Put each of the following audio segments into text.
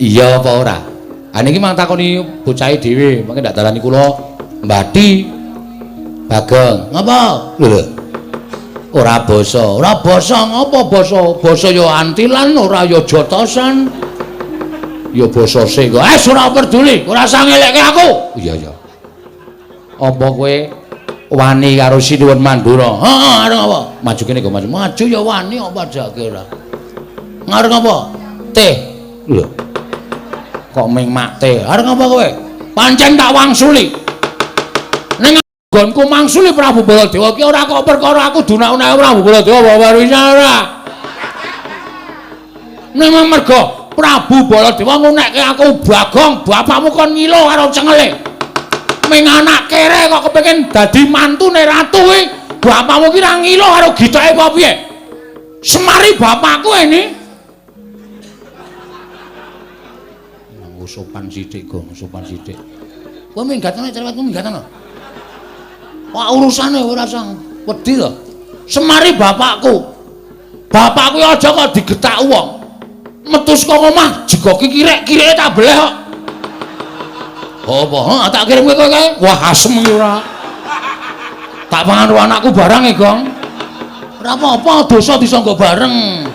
Iya apa ora? Ah niki mang takoni bocahe dhewe, mengke ndak dalani kula Mbati Bagong. Ngapa? Lho. Ora basa. Ora basa ngapa basa? Basa ya antilan ora ya jotosan. Ya basa sing kok. Ora peduli, ora usah ngelekke aku. Iya ya. Apa kowe wani karo Sinuwun Mandura? Heeh, arep apa? Maju kene kok maju. Maju ya wani apa jake ora. Ngarep apa? Teh. Lho. Kok ming makte. Arep apa kowe? Pancen tak wangsuli. Ning nggonku mangsuli Prabu Baladewa ki ora kok perkara aku dunak-unak Prabu Baladewa babar wisa ora. Memang mergo Prabu Baladewa ngunekke aku Bagong, bapakmu kon ngilo karo cengele. Ming anak kere kok kepengin dadi mantune ratu kuwi, bapakmu ki ra ngilo karo gitoke apa piye? Semari bapakku ini. Sopan sithik, Gong, sopan sithik. Kowe minggatane cerewetmu minggatane. Wah urusane ora sang wedi to. Semari bapakku. Bapakku aja kok digetak wong. Metu saka omah jegoki kirek-kireke tak beleh kok. Apa? Heeh, tak kirim kowe kae. Wah asem iki ora. Tak pangan anakku barang e, Gong. Ora apa-apa, dosa disangga bareng.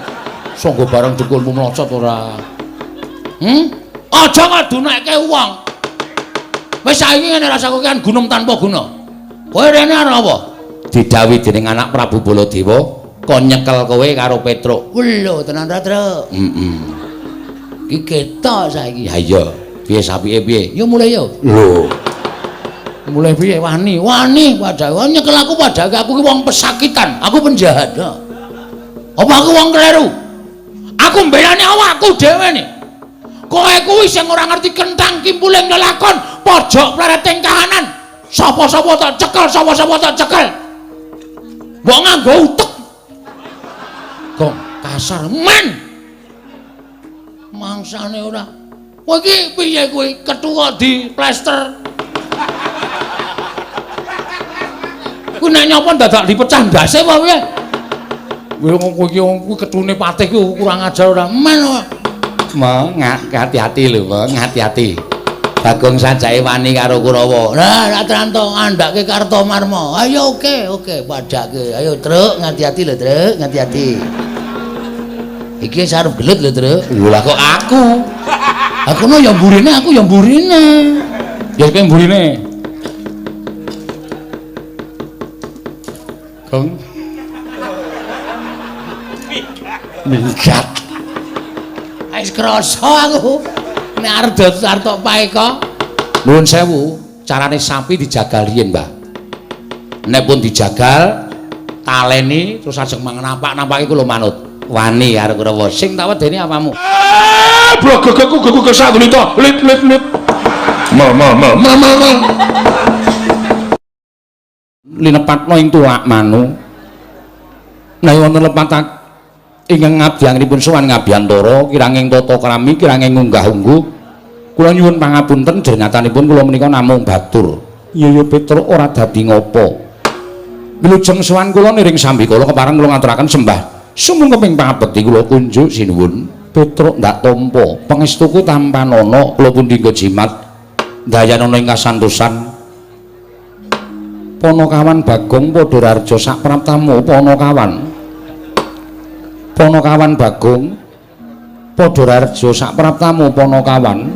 Sangga bareng dukulmu mlocot ora. Aja kok dunekke wong. Wis saiki ngene rasaku kan gunung tanpa guna. Kowe rene arep apa? Didhawuhi dening anak Prabu Baladewa, kon nyekel kowe karo Petruk. Lho tenan ta, Truk? Iki ketok saiki. Ha iya. Piye sapike piye? Ya mulai ya. Lho. Mulai piye wani? Wani padahal nyekel aku padahal aku ki wong pesakitan, aku penjahat. Apa aku wong kleru? Aku mbelani awakku dhewe nih. Kowe kuwi sing ora ngerti kentang kimpuling lelakon pojok plereting kahanan. Sapa-sapa tak cekel, sapa-sapa tak cekel. Mbok nganggo utek. Gong kasar men. Mangsane ora. Kowe iki piye kuwi ketua di plester? Kuwi nek nyapa dadak dipecah ndase apa piye? Kowe iki ketune patih ku kurang ajar ora men. Mo hati-hati lho, Mo, hati-hati. Bagong sajake wani karo Kurawa. Lah, Ratranto ngandhake Kartomarma. Ayo oke, padake. Ayo, Truk, hati-hati lho, Truk, hati-hati. Iki sarep gelut lho, Truk. Lha kok aku? Aku no ya mburine, aku ya mburine. Ya kowe mburine. Gong. Minggat. Wis krasa aku nek arep arep paeka. Nuwun sewu, carane sapi dijagal riyen, Mbah. Nek pun dijagal, taleni terus ajeng mangan nampake kula manut. Wani karo Kurawa. Sing tak wedeni apamu? Blogogku gugu kesadulita. Lit. Ma. Linepatno ing tuwak manu. Nek wonten lepatan ingkang ngabdianipun sowan Ngabiyantara kiranging tata krami kiranging unggah-ungguh kula nyuwun pangapunten drengatanipun kula menika namung batur. Ya Petruk ora dadi ngopo. Wilujeng sowan kula niring sambikala kepareng kula ngaturaken sembah sumung keping pangabekti kula kunjuk sinuwun. Petruk ndak tampa pangestuku tampanana kula pundi jimat dayanana ing kasantosan. Panakawan Bagong padha rarja sak praptamu Panakawan Bagong padha rarja sak praptamu Panakawan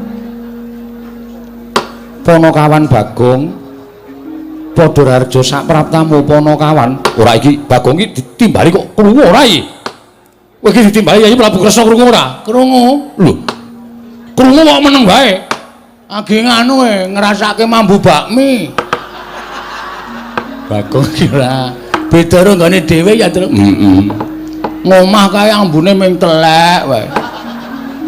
Bagong padha rarja sak praptamu Panakawan. Ora iki Bagong iki ditimbali kok krungu ora iki? Kowe iki ditimbali Yayi Prabu Kresna krungu ora? Krungu. Lho. Krungu kok meneng wae. Agi nganu ngrasake mambu bakmi. Bagong iki ora beda karo nggone dhewe ya, Truk. Ngomah kae ambune ming telek wae.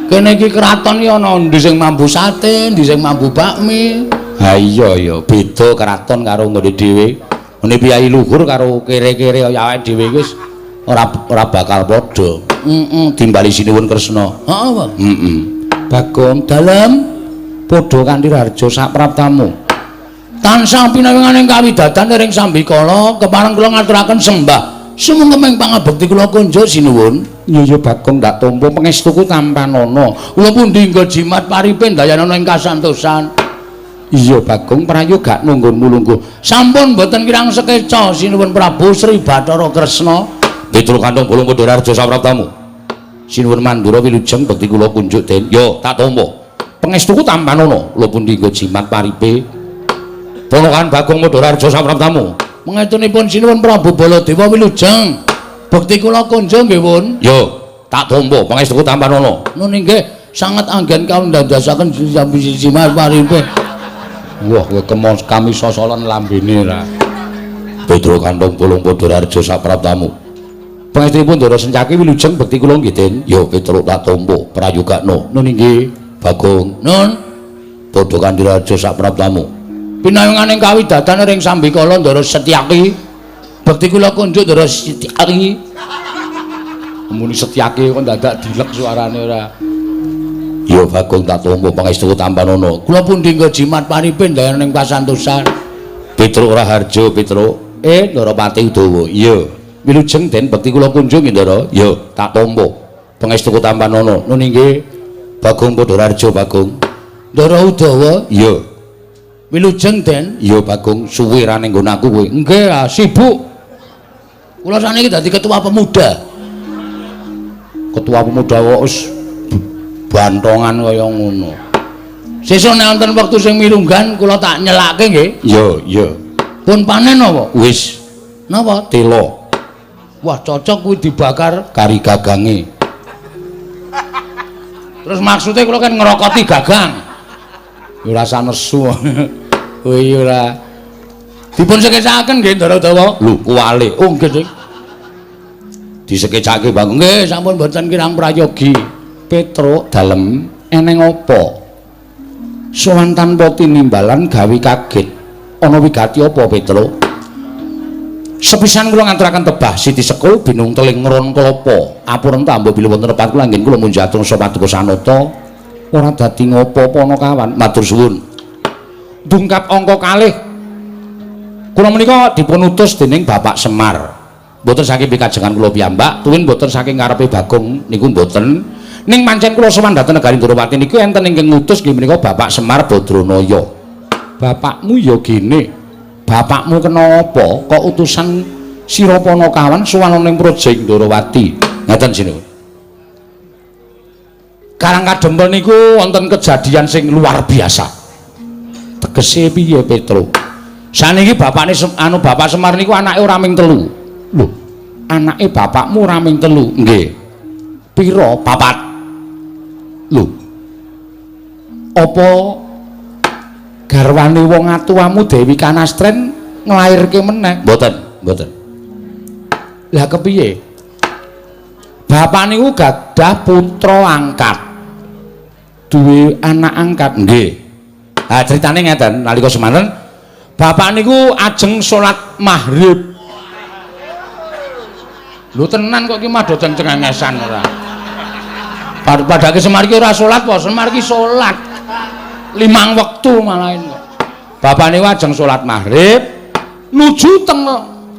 Kene iki kraton iki ana ndi sing mambu sate, ndi sing mambu bakmi. Ha iya ya, beda kraton karo nggone dhewe. Ngene piyai luhur karo kere-kere kaya awake dhewe wis ora bakal padha. Timbali Sinuwun Kresna. Heeh, Pak. Bagong dalem padha kanthi rarja sak praptamu. Tansah pinawinganing kawidadan ring sambikala kepareng kula ngaturaken sembah. Sumengkeming pangabekti kula kunjuk sinuwun. Iya Bagong ndak tampa pangestuku tampanana. Kula pundi nggo jimat paripe dayanana ing kasantosan. Iya Bagong prayo gak nunggun mulungguh. Sampun mboten kirang sekeca sinuwun Prabu Sri Bathara Kresna. Petro Kantong Bolong Padha Raja Sapraptamu. Sinuwun Mandura wilujeng bekti kula kunjuk den. Yo tak tampa. Pangestuku tampanana. Kula pundi nggo jimat paripe. Ponokan Bagong Padha Raja Sapraptamu. Mengetunipun sinuwun Prabu Baladewa wilujeng. Bekti kula kunjuk nggih pun. Yo, tak tampa pangestuku tampanana. Nun inggih sanget anggen kawula ndadosaken jimat paripe. Wah, kowe kami sosolan lambene ra. Petro Kantong Bolong Padha Raja Sapraptamu. Pangestunipun Ndara Sencaki wilujeng bekti kula nggih Den. Yo, Petro tak tampa prayogakna. Nun inggih Bagong. Nun Padha Kanthi Raja Sapraptamu. Pinayunganing kawidadan ring Sambikala Ndara Setyaki. Bekti kula kunjuk Ndara Setyaki. Muni Setyaki kok dadak dilek suarane ora. Ya Bagong tak tampa pangestuku tampanana. Kula pundi nggo jimat paripe dayaning pasantosan. Petro Raharja Petro. Ndorapati Udawa. Iya. Wilujeng Den bekti kula kunjuk Ndara. Ya tak tampa pangestuku tampanana. Nun inggih Bagong Padha Raharja Bagong. Ndara Udawa. Iya. Wilujeng Den. Ya Bagong suwe ra ning nggon aku kowe. Nggih, sibuk. Kula saniki dadi ketua pemuda. Ketua pemuda kok wis bantongan kaya ngono. Sesuk nek wonten wektu sing mirunggan kula tak nyelake nggih. Iya. Pun panen apa? Wis. Napa? Telo. Wah, cocok kuwi dibakar kari gagange. Terus maksudnya kula kan ngerokoti gagang. Ya rasa nesu. Oh iya ora. Dipun sekecakaken nggih Ndara Udawa. Lho, kuwale. Oh nggih, Dik. Disekecake Bagong. Nggih, sampun mboten kirang prayogi. Petro dalem eneng apa? Sowan tanpa tinimbalan gawe kaget. Ana wigati apa Petro? Sepisan kula ngaturaken tebah Siti Sekul binung teling ngron klapa. Apuren tambo bila wonten tepat kula nggih kula munjatung sapaduka sanata. Ora dadi ngopo-opo ana kawan. Matur suwun. Dungkap angka kalih. Kula menika dipun utus dening Bapak Semar. Mboten saking pikajengan kula piyambak, tuwin mboten saking ngarepe Bagong niku mboten. Ning pancen kula sowan dhateng negari Ndorowati niku enten ingkang ngutus nggih menika Bapak Semar Badranaya. Bapakmu ya gene. Bapakmu kena apa? Kok utusan sira Panakawan sowan ning Projek Ndorowati. Ngaten sinuwun. Karang kadempel niku wonten kejadian sing luar biasa. Tegese piye Petro? Saniki bapakne Bapak Semar niku anake ora ming 3. Lho, anake bapakmu ora ming 3. Nggih. Pira? 4. Lho. Apa garwane wong atuwamu Dewi Kanastren nglairke meneh? Mboten. Lah kepiye? Bapak niku gadah putra angkat. Duwe anak angkat. Nggih. Ha critane ngeten, nalika semanten bapak niku ajeng salat maghrib. Lho tenan kok ki madha cengengesan ora. Padake Semar ki ora salat apa, Semar ki salat. 5 wektu malahan kok. Bapak niku ajeng salat maghrib nuju teng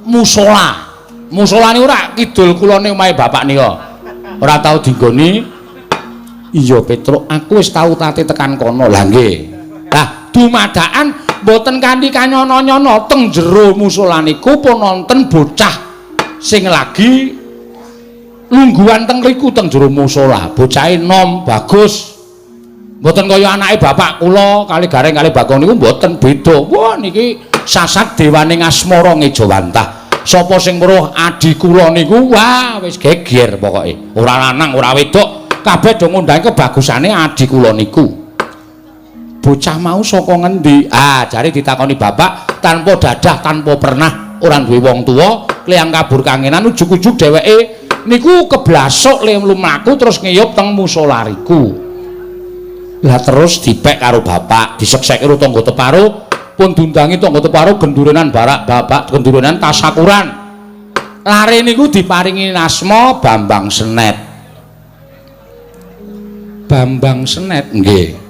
musala. Musala niku ora kidul kulone omahe bapak nika. Ora tau dinggoni. Iya Petro, aku wis tau tate tekan kono. Lah nggih. Lah dumadakan mboten kanthi kanyono-nyono teng jero musala niku pun wonten bocah sing lagi lungguhan teng mriku teng jero musala. Bocahe nom bagus. Mboten kaya anake bapak kula kali Gareng kali Bagong niku mboten beda. Wah niki sasat dewaning asmara ngejawantah. Sapa sing weruh adi kula niku wah wis geger pokoke. Ora lanang ora wedok kabeh do ngundhangi kebagusane adi kula niku. Bocah mau saka ngendi? Ah, jare ditakoni bapak tanpa dadah, tanpa pernah, ora duwe wong tuwa, kliang kabur kangenan ujug-ujug dheweke niku keblasok mlaku terus ngiyup teng musolariku. Lah terus dipek karo bapak, diseksek karo tangga teparo, pun dundangi tangga teparo gendurenan barak bapak, gendurenan tasakuran. Lare niku diparingi asma Bambang Senet. Bambang Senet nggih.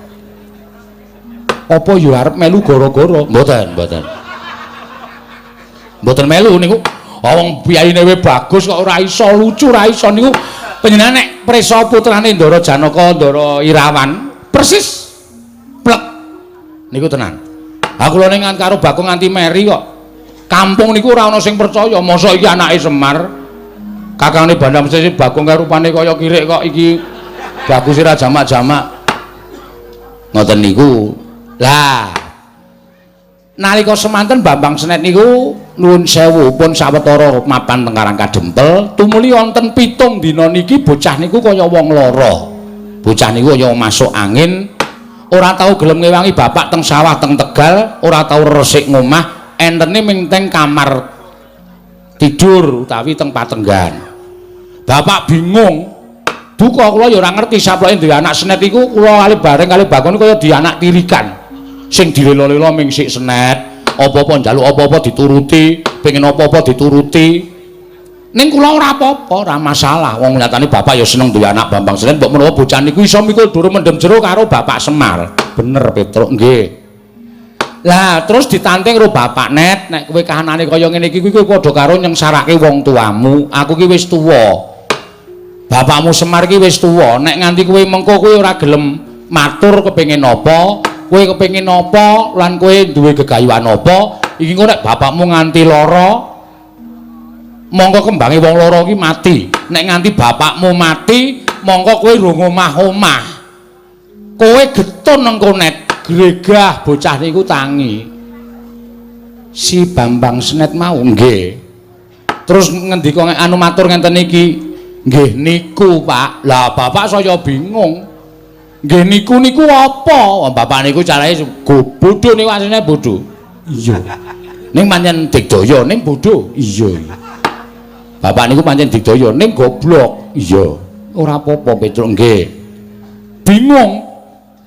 Apa yo arep melu gara-gara? Mboten. Mboten melu niku. Wong biyaine we bagus kok ora iso lucu, ora iso niku Panjenengan nek prisa putrane Ndara Janaka, Ndara Irawan, persis plek niku tenan. Aku lho ning karo Bagong nganti meri kok. Kampung niku ora ana sing percaya, mosok iki anake Semar. Kakangane Bandam Sesi Bagong karo rupane kaya kirik kok iki bagus ora jamak-jamak. Ngoten niku. Lah nalika semanten Bambang Senet niku nuwun sewu pun sawetara mapan teng Karang Kadempel tumuli wonten 7 dina niki bocah niku kaya wong lara. Bocah niku kaya masuk angin, ora tau gelem ngewangi bapak teng sawah teng Tegal, ora tau resik ngomah, entene ming teng kamar tidur utawi teng patenggan. Bapak bingung. Duka kula ya ora ngerti sapleke duwe anak Senet iku kula kali bareng kali Bakon kaya di anak tirikan. Sing dilela-lela ming sik Senet, apa-apa njaluk apa-apa dituruti, pengen apa-apa dituruti. Ning kula ora apa-apa, ora masalah. Wong nyatane bapak ya seneng duwe anak Bambang Senet, mbok menawa bocah niku iso mikul dur mendem jero karo Bapak Semar. Bener Petruk, nggih. Lah terus ditanting karo Bapak Net, nek kowe kahanane kaya ngene iki kowe padha karo nyengsarake wong tuamu. Aku ki wis tuwa. Bapakmu Semar ki wis tuwa, nek nganti kowe mengko kowe ora gelem matur kepengin apa, kowe kepengin apa lan kowe duwe gegayuhan apa, iki engko nek bapakmu nganti lara, mongko kembange wong lara ki mati. Nek nganti bapakmu mati, mongko kowe rung omah-omah. Kowe getun engko Net, gregah bocah niku tangi. Si Bambang Senet mau nggih. Terus ngendika anu matur ngenten iki, nggih niku Pak. Lah bapak saya bingung. Nggih niku apa? Bapak niku carane bodho niku asline bodho. Iya. Ning pancen digdaya ning bodho. Iya. Bapak niku pancen digdaya ning goblok. Iya. Ora apa-apa Petruk nggih. Bingung.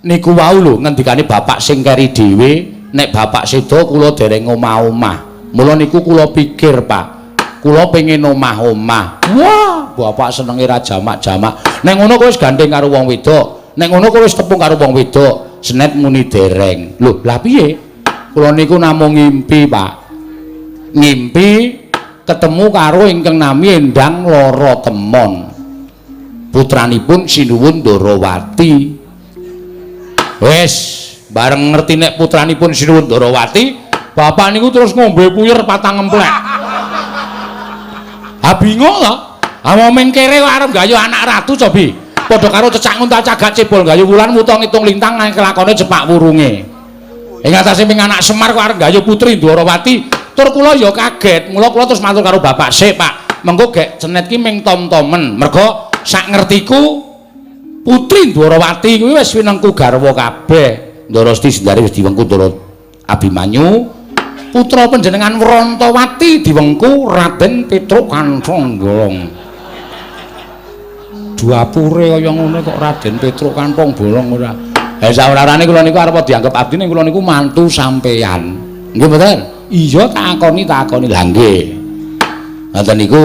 Niku wau lho ngendikane bapak sing keri dhewe, nek bapak sedo kula dereng omah-omah. Mula niku kula pikir, Pak. Kula pengen omah-omah. Wah, bapak senenge ra jamak-jamak. Nek ngono kowe wis gandeng karo wong wedok. Nek ngono kowe wis tepung karo wong wedok. Senet muni dereng. Lho, lah piye? Kula niku namung ngimpi, Pak. Ngimpi ketemu karo ingkang nami Endang Loro Temon. Putranipun Sinuwun Ndarawati. Wes, bareng ngerti nek putranipun Sinuwun Ndarawati, bapak niku terus ngombe puyer patang emplek. Ha bingung lho. Ha momeng kere kok arep gayu anak ratu cobi. Padha karo cecak nguntal cagak cebol gayu wulan muta ngitung lintang nang kelakone jepak wurunge. Ing atase ping anak Semar kok arep gayu putri Ndarawati, tur kula ya kaget. Mula kula terus matur karo bapak, "Sik, Pak, mengko gek Senet ki ming tom-tomen. Mergo sak ngertiku Putri Ndarawati kuwi wis winengku garwa kabeh. Ndarasti sendare wis diwengku Ndara Abimanyu. Putra panjenengan Wrantawati diwengku Raden Petruk Kanthong-bolong. Duapure kaya ngono kok Raden Petruk Kanthong-bolong ora. Ha sawarane kula niku arep dianggep abdi ning kula niku mantu sampeyan. Nggih mboten? Iya takoni. Lah nggih. Ngoten niku.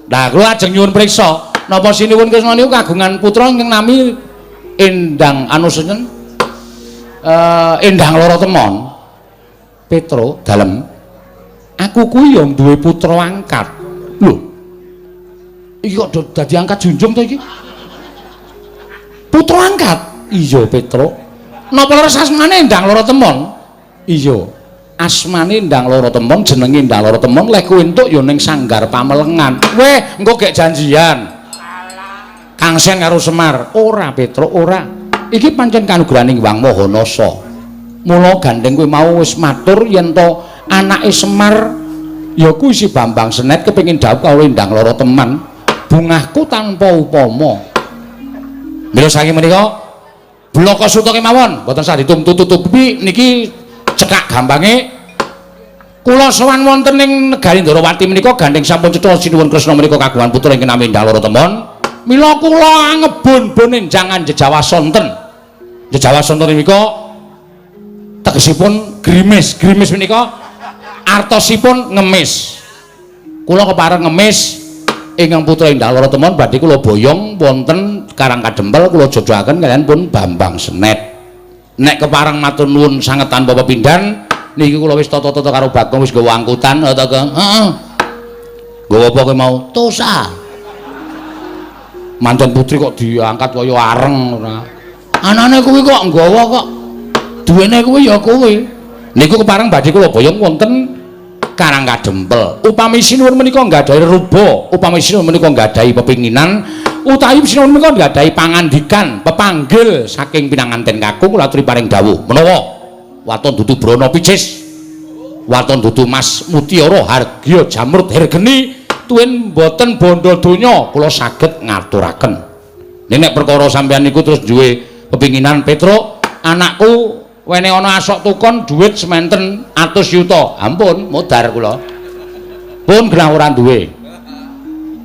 Lah kula ajeng nyuwun priksa napa Sinuwun Kresna niku kagungan putra ingkang nami Endang Anusenyen Endang Loro Temon. Petro dalem. Aku kuwi ya duwe putra angkat. Lho. Iki kok dadi angkat junjung to iki? Putra angkat? Iya, Petro. Napa leres asmane Endang Loro Temon? Iya. Asmane Endang Loro Temon, jenenge Endang Loro Temon, lek kowe entuk ya ning Sanggar Pamelengan. Weh, engko gek janjian. Kang Sen karo Semar. Ora, Petro, ora. Iki pancen kanugrahaning Wang Mahanasa. Mula gandeng kowe mau wis matur yen to anake Semar ya kuwi si Bambang Senet kepengin dhawuh karo Endang Loro Temon. Bungahku tanpa upama. Mila saking menika bloko suta kemawon, boten sah ditutup-tutupi niki cekak gampange. Kula sowan wonten ing negari Ndarawati menika gandeng sampun cetha Sinuwun Kresna menika kagungan putra ingkang nami Endang Loro Temon. Mila kula ngebon-bon enjangan jejawasonten. Jejawasonten menika tegesipun grimis. Grimis menika artosipun ngemis. Kula kepareng ngemis ingkang putra Endang Loro Temon badhe kula boyong wonten Karang Kadempel kula jodohaken kaliyan pun Bambang Senet. Nek kepareng matur nuwun sanget tanpa pepindhan niki kula wis tata-tata karo Bagong wis gawa angkutan ta, Kang? Heeh. Nggawa apa kowe mau? Tosa. manten putri kok diangkat kaya areng ora. Anane kuwi kok nggawa kok. Duwene kuwi ya kuwi. Niku kepareng badhe kula boyong wonten Karang Kadempel. Upami sinuwun menika nggadahi ruba, upami sinuwun menika nggadahi pepinginan, utawi sinuwun menika nggadahi pangandikan, pepanggil saking pinanganten kakung kula aturi paring dawuh menawa waton dudu brana picis, waton dudu mas mutiara hargya jamrut hergeni tuwin boten bondo donya kula saged ngaturaken. Nek perkara sampeyan niku terus duwe pepinginan Petruk, anakku wene ana asok tukon dhuwit sementen 100 yuta. Ampun, modar kula. Pun genah ora duwe.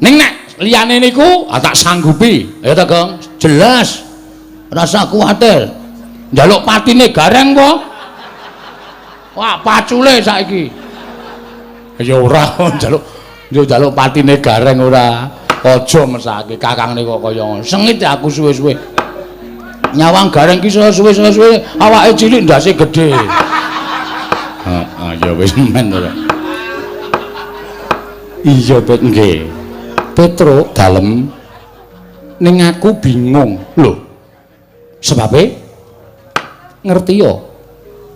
Ning nek liyane niku tak sanggupi. Ya ta, Gong? Jelas. Rasa kuwatir. Njaluk patine gareng apa? Wah, pacule saiki. Ya ora njaluk patine gareng ora. Aja mesake kakangne kok kaya ngono. Sengit aku suwe-suwe. Nyawang gareng ki suwe-suwe awake cilik ndase gedhe. Heeh, ya wis men ora. Iya, Pet nggih. Petruk dalem ning aku bingung. Lho. Sebabe ngerti ya.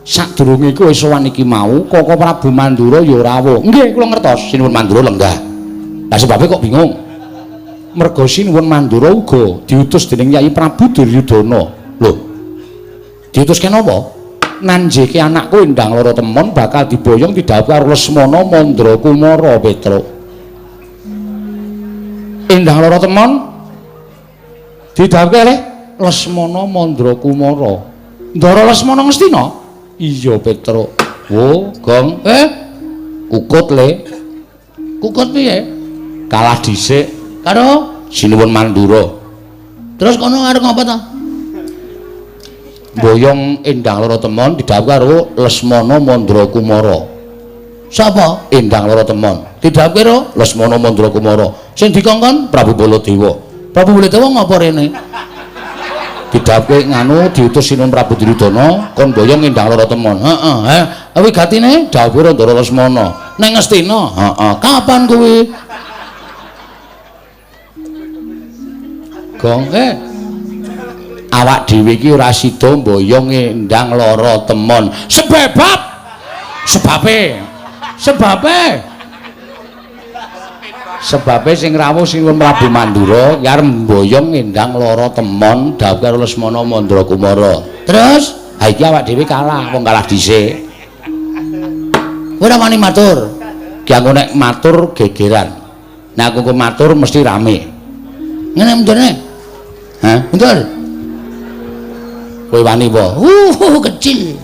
Sadurunge iku wis sowan iki mau Koko Prabu Mandura ya rawuh. Nggih, kula ngertos sinuwun Mandura lenggah. Lah sebabe kok bingung. Merga sinuwun Mandura uga diutus dening Yai Prabu Duryudana. Lho. Diutuske napa? Nanjeke anakku Endang Lara Temon bakal diboyong didhawuhi karo Lesmana Mandra Kumara Petruk. Endang Lara Temon didhawuhi oleh Lesmana Mandra Kumara. Ndara Lesmana Ngastina? Iya Petruk. Oh, Gong. Kukut le. Kukut piye? Kalah dhisik karo sinuwun Mandura. Terus kono arep ngapa ta? Boyong Endang Lara Temon didhawuhi karo Lesmana Mandra Kumara. Sapa? Endang Lara Temon. Didhawuhi karo Lesmana Mandra Kumara. Sing dikongkon Prabu Baladewa. Prabu Baladewa ngapa rene? Didhawuhi nganu diutus sinuwun Prabu Duryudana kon boyong Endang Lara Temon. Heeh, kuwi gatine dawuh Ndara Lesmana. Ning Ngastina? Heeh. Kapan kuwi? Gong awak dhewe iki ora sida mboyong Endang Lara Temon sebabe sing rawuh sinuwun Prabu Mandura arep mboyong Endang Lara Temon dawuh karo Lesmana Mandra Kumara. Terus ha iki awak dhewe kalah wong kalah dhisik. Kowe ora wani matur. Ki aku nek matur gegeran. Nek aku matur mesti rame. Ngene mendene. Hah? Betul. Kowe wani apa? Kecil.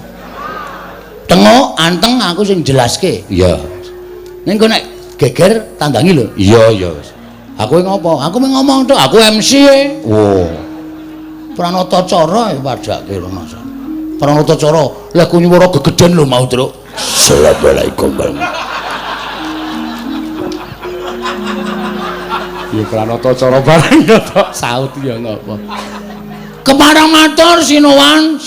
Tengok anteng aku sing jelaske. Iya. Ning kok nek geger tandangi lho. Iya. Aku ngopo? Aku ngomong tok, aku MC e. Oh. Pranatacara padake lho Mas. Pranatacara lha ku nyuwara gegeden lho mau, Truk. Assalamualaikum. Ya pranatacara bareng tok saut ya ngapa. Kepareng matur sinuwun.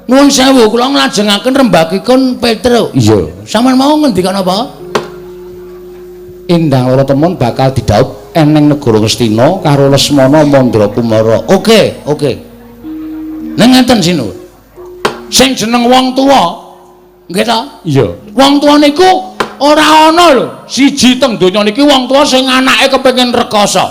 Nuwun sewu kula nglajengaken rembakipun Petruk. Iya. Sampeyan mau ngendikan apa? Endang Lara Temon bakal didhawuh eneng negara Ngastina karo Lesmana Mandra Kumara. Oke. Ning ngeten sinuwun. Sing jeneng wong tuwa. Nggih ta? Iya. Wong tuwa niku ora ana lho siji teng donya niki wong tuwa sing anake kepengin rekoso.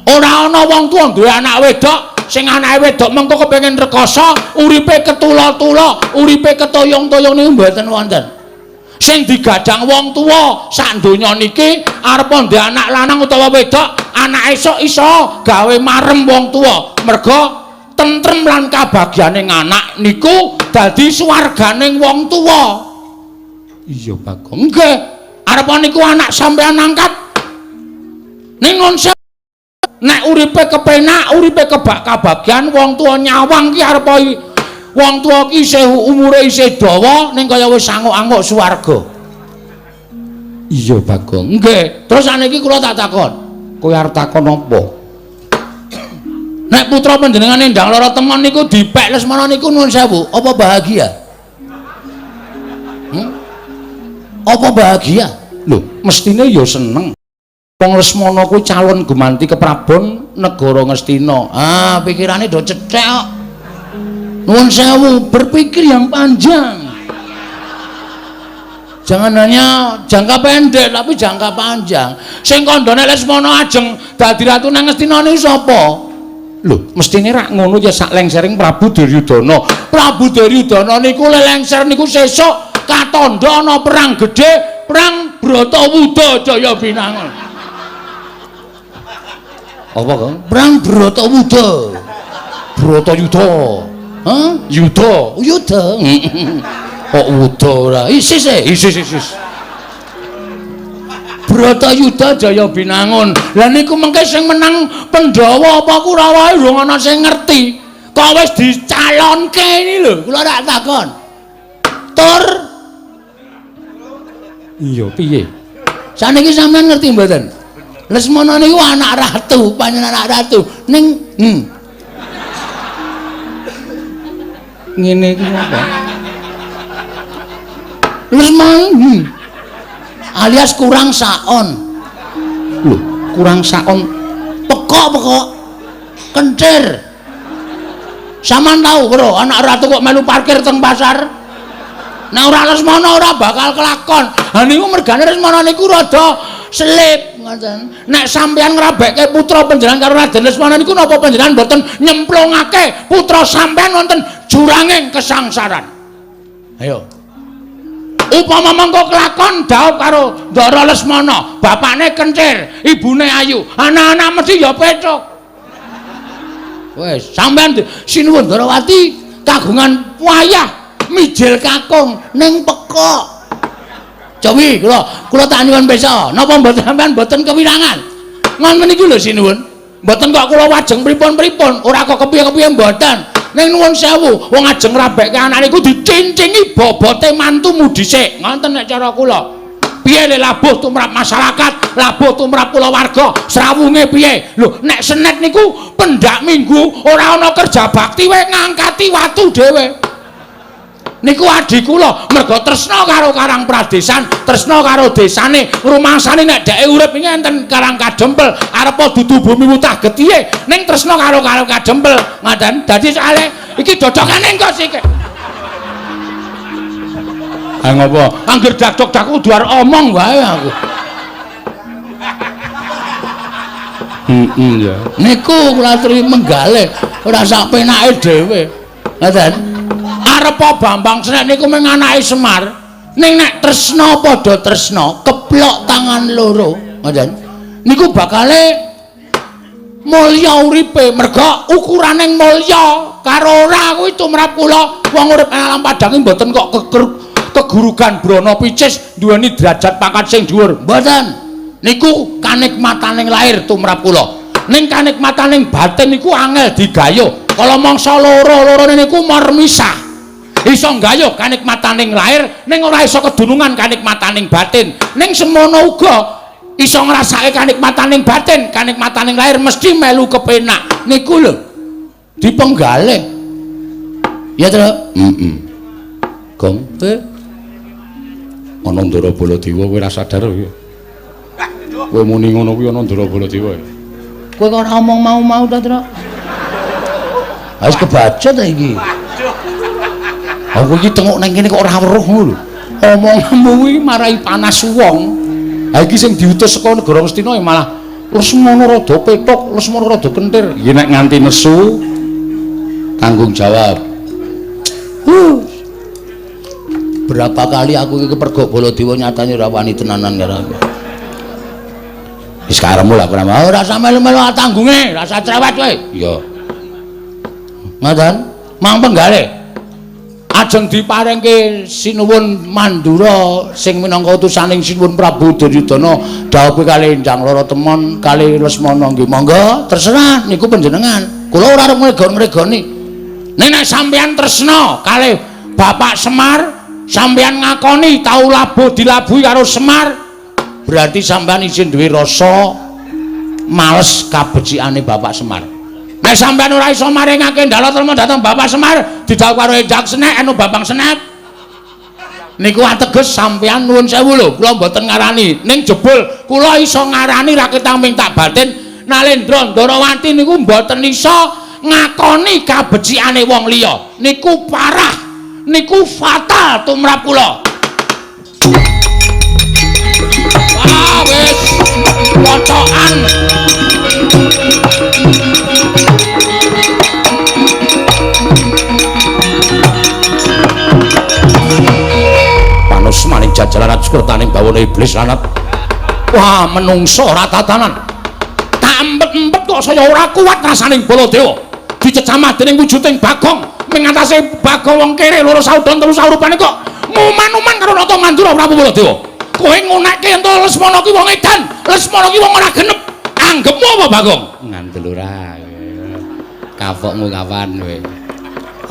Ora ana wong tuwa duwe anak wedok sing anake wedok mengko kepengin rekoso, uripe ketula-tula, uripe ketoyong-toyong niku mboten wonten. Sing digadhang wong tuwa sak donya niki arep ndek anak lanang utawa wedok, anake esuk iso gawe marem wong tuwa. Merga tentrem lan kabagyaning anak niku dadi swarganing wong tuwa. Iya Bagong. Nggih. Arep niku anak sampean angkat. Ning ngonse nek uripe kepenak, uripe kebak kabagyan wong tuwa nyawang ki arep wong tuwa ki isih umure isih dawa ning kaya wis anguk-anguk swarga. Iya Bagong. Nggih. Terus saniki kula tak takon. Kowe arep takon apa? Nek putra panjenengan Endang Lara Temon niku dipek Lesmana niku nuwun sewu, apa bahagia? Apa bahagia? Lho, mestine ya seneng. wong Lesmana kuwi calon gumanti keprabon negara Ngastina. Ah, pikirane do cethek kok. Nuwun sewu, berpikir yang panjang. Jangan hanya jangka pendek tapi jangka panjang. Sing kandhane Lesmana ajeng dadi ratu nang Ngastina niku sapa? Lho, mestine rak ngono ya sak lengsering Prabu Duryudana. Prabu Duryudana niku lengser niku sesuk katandha ana perang gedhe, perang Bratawuda Jaya Binangun. Apa, Kang? Perang Bratawuda. Bratayuda. Hah? Yuda. Yuda. Kok wuda ora? Isis. Bratayuda Jaya Binangun. Lah niku mengke sing menang Pandhawa apa Kurawa durung ana sing ngerti. Kok wis dicalonke ini lho, kula tak takon. Tur iya piye? Saniki sampean ngerti mboten? Lesmana niku anak ratu, panjenengan anak ratu. Ning ngene iki apa? Lesmana alias kurang saon. Lho, kurang saon. Pekok. Kencir. Saman tahu bro, anak ratu kok melu parkir teng pasar? Nek ora Lesmana ora bakal kelakon. Ha niku mergane Lesmana niku rada selip ngoten. Nek sampeyan ngrabekke putra panjenengan karo Raden Lesmana niku napa panjenengan mboten nyemplungake putra sampeyan wonten juranging kesangsaran? Ayo. Upama mangko kelakon dhaup karo Ndara Lesmana, bapakne kencir, ibune ayu, anak-anak mesti ya pecuk. Wes, sampean sinuwun Ndarawati kagungan wayah mijil kakung ning pekok. Jawi kula tak nyuwun pesa, napa mboten sampean mboten kewirangan? Ngoten niku lho sinuwun. Mboten kok kula wajeng pripun-pripun, ora kok kepiye-kepiye mboten. Ning nuwun sewu, wong ajeng ngrabekke anak niku dicincingi bobote mantumu dhisik. Ngoten nek cara kula. Piye le labuh tumrap masyarakat, labuh tumrap kulawarga, srawunge piye? Lho, nek senet niku pendak minggu ora ana kerja bakti wae ngangkati watu dhewe. Niku adik kula mergo tresna karo Karang Pradesan, tresna karo desane, rumangsane nek dheke urip iki enten Karang Kadempel, arepa dudu bumi wutah getihe, ning tresna karo Kadempel. Ngaten. Dadi soalé iki dodokane engko sik. Ha ngopo? Angger dak-dak kudu arep omong wae aku. Ya. Niku kula aturi menggalih ora sak penake dhewe. Ngaten. Arepa Bambang Senek niku mung anake Semar. Ning nek tresna padha tresna, keplok tangan loro, ngoten. Niku bakale mulya uripe, merga ukurane mulya karo ora kuwi tumrap kula wong urip ing alam padang mboten kok kegurugan brana picis duweni derajat pangkat sing dhuwur. Mboten. Niku kanikmataning lahir tumrap kula. Ning kanikmataning batin niku angel digayuh. Kala mangsa loro-lorone niku marmisah. Iso nggayuh kanikmataning lahir ning ora iso kedunungan kanikmataning batin. Ning semono uga iso ngrasake kanikmataning batin, kanikmataning lahir mesti melu kepenak. Niku lho dipenggalih. Ya, Tru? Gong. Ana Ndara Baladewa kowe ora sadar ya. Kowe muni ngono kuwi ana Ndara Baladewa. Kowe kok ora omong mau-mau ta, Tru? Wis kebaca ta iki? Aku iki tengok nang kene kok ora weruh ngono lho. Omonganmu kuwi marai panas wong. Ha iki sing diutus saka negara Ngastina malah Lesmana rada petok, Lesmana rada kentir. Ya nek nganti nesu tanggung jawab. Berapa kali aku iki kepergok Baladewa nyatane ora wani tenanan karo aku. Wis karemu lah ora usah melu-melu tanggunge, rasa cerewet kowe. Iya. Ngoten, mang penggalih. Ajeng diparingke sinuwun Mandura sing minangka utusaning sinuwun Prabu Duryudana dhawuhe kalih Endang Lara Temon kalih Lesmana nggih monggo terserah niku panjenengan. Kula ora arep ngregon-ngregoni. Nek sampeyan tresna kalih Bapak Semar, sampeyan ngakoni tau labuh dilabuhi karo Semar, berarti sampeyan izin duwe rasa males kabecikane Bapak Semar. Nek sampeyan ora iso maringake Ndala Temon dhateng Bapak Semar, didhawuh karo Endang Senek anu Bambang Senek. Niku ateges sampeyan nuwun sewu lho, kula mboten ngarani. Ning jebul kula iso ngarani raketang ping tak batin Nalendra Ndarawati niku mboten iso ngakoni kabecikane wong liya. Niku parah, niku fatal tumrap kula. Wah, wis pocokan. Panus maning jajalan atskurtaning bawana iblis lanat. Wah, menungso ora tatanan. Tak empet-empet kok saya ora kuat rasaning Baladewa. Dicecamah dening wujuding Bagong, mengatasi Bagong wong kere loro saudon telu saurupane kok nguman-uman karo Rata Mandura Prabu Baladewa. Kowe ngonekke ento Lesmana ki wong edan, Lesmana ki wong ora genep. Anggepmu apa Bagong? Ngandel ora. Kapokmu kapan kowe?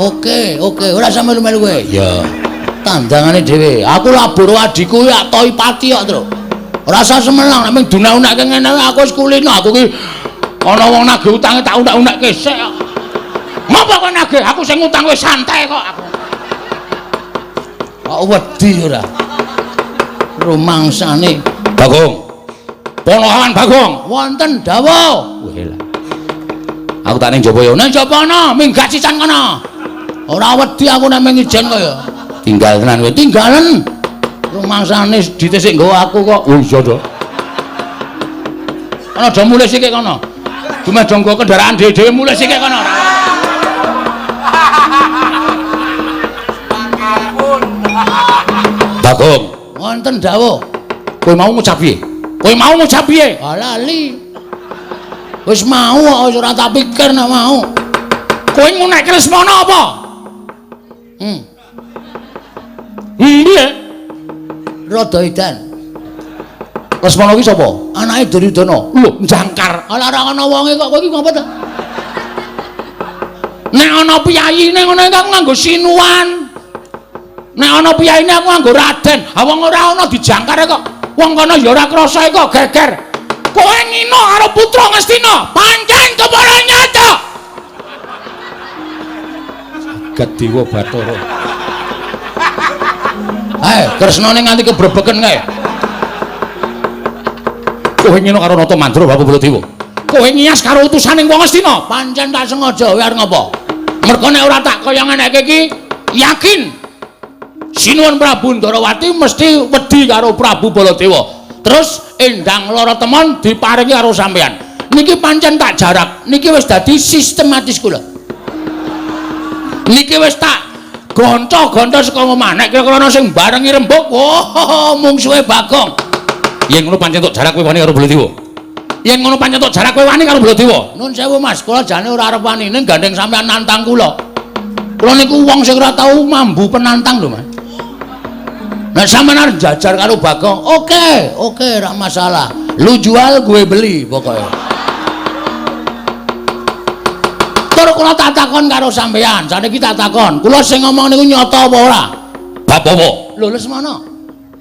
Oke, ora sampe melu kowe. Ya. Tandangane dhewe. Aku labur adikku ya Toipati kok, Tru. Ora usah semelang nek ming dunak-unakke ngene aku wis kulino. Aku ki ana wong nagih utange tak unak-unakke sik. Ngopo kok nagih? Aku sing utang wis santai kok aku. Kok wedi ora? Rumangsane Bagong. Ponohan Bagong. Wonten dawuh. Weh lah. Aku tak ning jaba ya. Ning jaba ana, minggat sican kono. Ora wedi aku nek ming ijen kok ya. Tinggal tenan kowe, tinggalen. Rumangsane ditisik nggawa aku kok. Oh iya to. Ana do mulih sikik kono. Dumeh do nggawa kendaraan dhewe-dhewe mulih sikik kono. Bagong. Wonten dawuh. Kowe mau ngucap piye? Kowe mau ngucap piye? Lali. Wis mau kok ora tak pikir nek mau. Kowe ngunekke Lesmana apa? Piye? Rada edan. Lesmana ki sapa? Anake Duryudana. Lho, njangkar. Ala ora ana wonge kok kowe iki ngopo to? Nek ana piyayine ngono iki aku nganggo sinuan. Nek ana piyayine aku nganggo Raden. Ha wong ora ana dijangkar kok. Wong kono ya ora krasa kok geger. Kowe ngino karo putra Ngastina. Pancen kepara nyata. Gadiwa Bathara. Kresnane nganti kebrebeken kae. Kowe ngino karo Rata Mandura Prabu Baladewa. Kowe ngias karo utusaning wong Astina. Pancen tak sengaja kowe arep ngopo? Mergo nek ora tak kaya ngeneke iki yakin Sinuwun Prabu Ndarawati mesti wedi karo Prabu Baladewa. Terus endang lara temon diparingi karo sampean. Niki pancen tak jarak. Niki wis dadi sistematis kula. Niki wis tak gonco-gonco saka omah. Nek kira-kira ana sing barengi rembug, oh mungsuhe Bagong. Yen ngono pancen tok jarak kowe wani karo Baladewa. Yen ngono pancen tok jarak kowe wani karo Baladewa. Nuwun sewu Mas, kula jane ora arep wani ning gandeng sampean nantang kula. Kula niku wong sing ora tau mambu penantang lho, Mas. Nek sampean arep jajar karo Bagong, oke, ora masalah. Lu jual gue beli pokoknya. Tur kula tak takon karo sampean, saniki tak takon. Kula sing ngomong niku nyata apa ora? Bab apa? Lho Lesmana.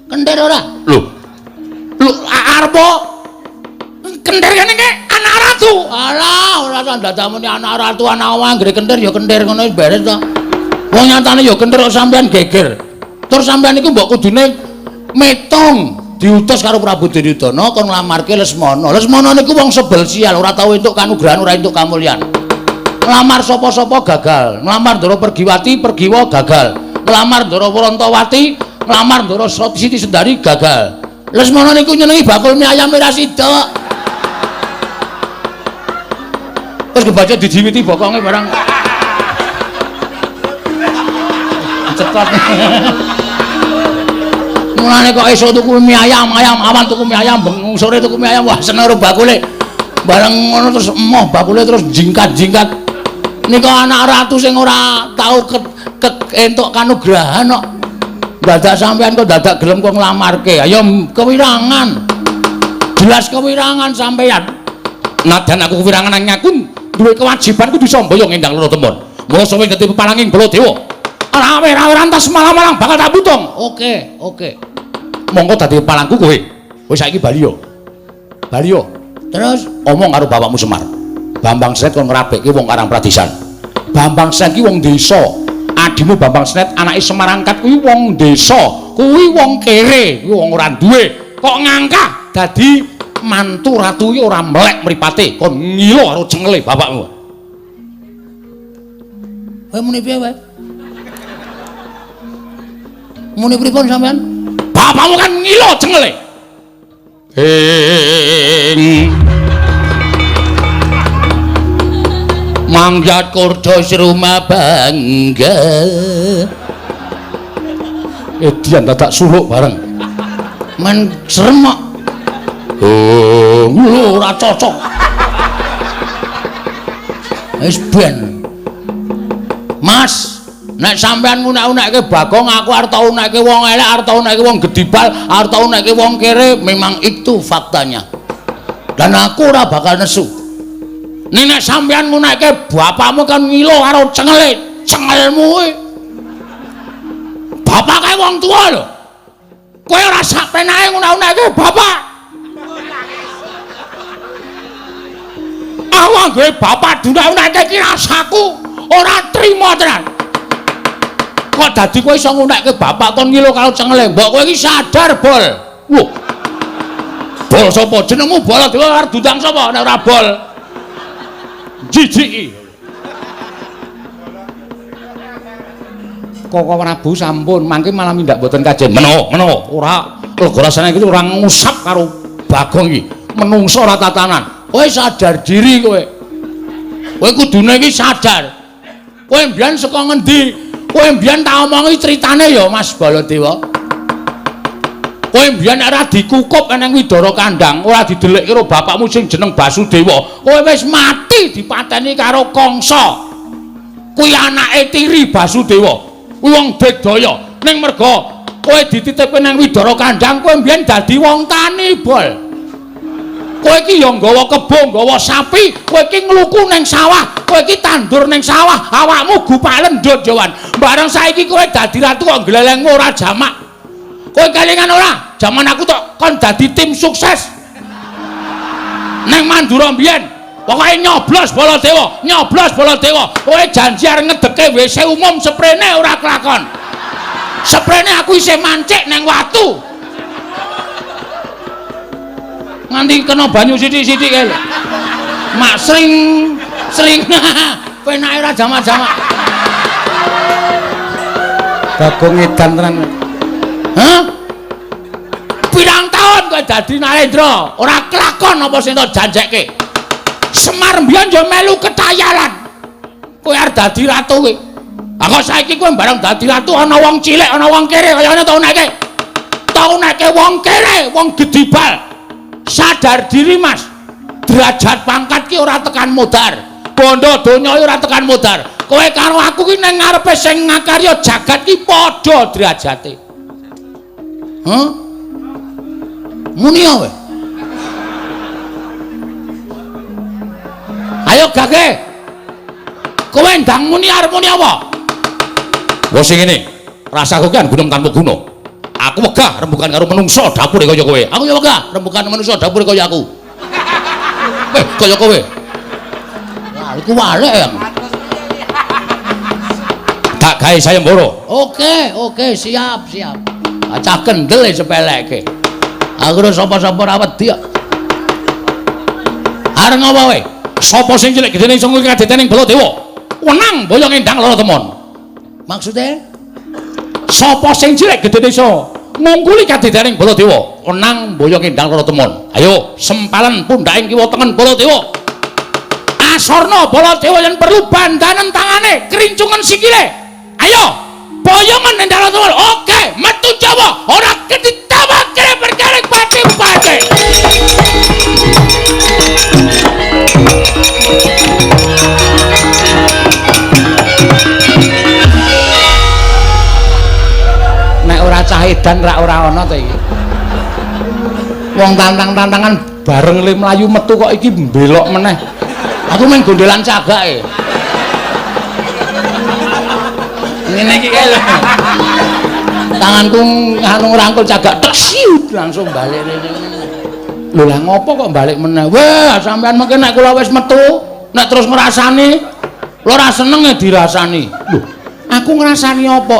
Kendir ora? Lho arep kendir kene iki anak ratu. Alah, ora tandadamu ni anak ratu anak omah anggere kendir ya kendir ngono beres to. Wong nyatane ya kendir kok sampean geger. Tur sampean iku mbok kudune metong diutus karo Prabu Duryudana kon nglamarke Lesmana. Lesmana niku wong sebel sial, ora tau entuk kanugrahan, ora entuk kamulyan. Nglamar sapa-sapa gagal. Nglamar Ndara Pergiwati, Pergiwa gagal. Nglamar Ndara Wrantawati, nglamar Ndara Siti Sendari gagal. Lesmana niku nyenengi bakul mie ayam ora sida. Terus kebaca dijiwiti bokonge barang. Cepat. Mulane kok esuk tuku mie ayam, awan tuku mie ayam, bengung sore tuku mie ayam, wah seneng karo bakule. Bareng ngono terus emoh bakule terus jingkat-jingkat. Nika anak ratu sing ora tau entuk kanugrahan kok. Dadak sampean kok dadak gelem kok nglamarke. Ayo kewirangan. Jelas kewirangan sampean. Nadan aku kewirangan nang aku duwe kewajiban kudu sambaya ngendang loro temon. Monggo sampeyan dadi pepalanging Baladewa. Rawe-rawe rantas malang-malang bakal tak butung. Oke. Monggo dadi palangku kowe. Wis saiki bali yo. Terus omong karo bapakmu Semar. Bambang Sret kon ngrabekke wong Karang Pradesan. Bambang Sret ki wong desa. Adimu Bambang Sret anake Semar Angkat kuwi wong desa. kuwi wong kere, kuwi wong ora duwe. Kok ngangkah dadi mantu ratu iki ora melek mripate, kon ngilo karo cengele bapakmu. Kowe muni piye wae? Muni pripun sampean? Bapakmu kan ngilo cengele. Mangjat kurdo sruma bangga. Edian dadak suluk bareng. Men seremok. Oh, lho ora cocok. Wis ben. Mas, nek sampean ngunak-unakke Bagong, aku arep tau unakke wong elek, arep tau unakke wong gedibal, arep tau unakke wong kere, memang itu faktanya. Dan aku ora bakal nesu. Nek sampean ngunakke bapakmu kan ngilo karo cengele, cengelmu kuwi. Bapak kae wong tua lho. Kowe ora sak penake ngunak-unakke bapak. Awang gue bapak dunak-unakke iki rasaku ora trima tenan. Kok dadi kowe iso ngunakke bapak kon ngilo karo cengele, mbok kowe iki sadar, Bol. Wah. Bol sapa? Jenengmu Bol Dewa karo dundang sapa nek ora Bol? Jijiki. Kok Prabu sampun mangke malah mindak mboten kajen. Menawa ora lega rasane iki ora ngusap karo Bagong iki. Menungso ora tatanan. Kowe sadar diri kowe. Kowe kudune iki sadar. Kowe mbiyen saka ngendi? Kowe mbiyen tak omongi critane ya Mas Baladewa. Kowe mbiyen ora dikukup nang Widara Kandang, ora didelik karo bapakmu sing jeneng Basudewa. Kowe wis mati dipateni karo Kangsa. Kuwi anake tiri Basudewa. Kuwi wong Digdaya. Ning merga kowe dititipke nang Widara Kandang, kowe mbiyen dadi wong tani, Bol. Kowe iki ya nggawa kebo, nggawa sapi, kowe iki ngluku ning sawah, kowe iki tandur ning sawah, awakmu gupak lendhut Jawan. Bareng saiki kowe dadi ratu kok glelengmu ora jamak. Kowe kelingan ora? Jaman aku tok kon dadi tim sukses. Neng Mandura mbiyen, pokoke nyoblos Baladewa, nyoblos Baladewa. Kowe janji arep ngedeke WC umum sprene ora kelakon. Sprene aku isih mancik neng watu. Nganti kena banyu sithik-sithik kae lho. Mak sring penake ora jamak-jamak. Bagong edan tenan. Hah? Pirang tahun kowe dadi Narendra, ora kelakon apa sing tak janjekke. Semar mbiyen yo melu ketayalan. Kowe arep dadi ratu kowe. Lah kok saiki kowe bareng dadi ratu ana wong cilik, ana wong kere kaya ngene tau neke. Tau neke wong kere, wong gedibal. Sadar diri Mas, derajat pangkat ki ora tekan modar, bondo donya ora tekan modar. Kowe karo aku ki ning ngarepe sing ngakarya jagat ki padha derajate. Hah? Muni kowe. Ayo gage. Kowe ndang muni arep muni apa? Wes sing ngene, rasaku kan gunung tanpa guna. Aku wegah rembukan karo menungso dapure kaya kowe. Aku ya wegah rembukan menungso dapure kaya aku. Kaya kowe. Wah, iku walek ya. Tak gawe sayembara. Oke, siap. Acah kendel sepeleke. Aku ora sapa-sapa ra wedi kok. Areng apa kowe? Sapa sing cilik gedene iso ngluwi kadetening Baladewa? Wenang boyong endang lara temon. Maksude? Sapa sing cilik gedene iso ngungkuli kadetening Baladewa? Wenang boyong endang lara temon. Ayo, sempalan pundhaking kiwa tengen Baladewa. Asorna Baladewa yen perlu bandanan tangane, kerincungan sikile. Ayo, boyongan endang lara temon. Oke, metu Jawa. Ora ketitawa kere berkarek pati-pati. Ora cah edan rak ora ana to iki. Wong tantang-tantangan bareng le mlayu metu kok iki mbelok meneh. Aku mung gondelan cagake. Ngene iki kae lho. Tanganku anu ngrangkul cagak tek siut langsung balik rene. Lho lah ngopo kok balik meneh? Wah, sampean mengke nek kula wis metu, nek terus ngrasani, kula ora seneng ya dirasani. Lho, Aku ngrasani apa?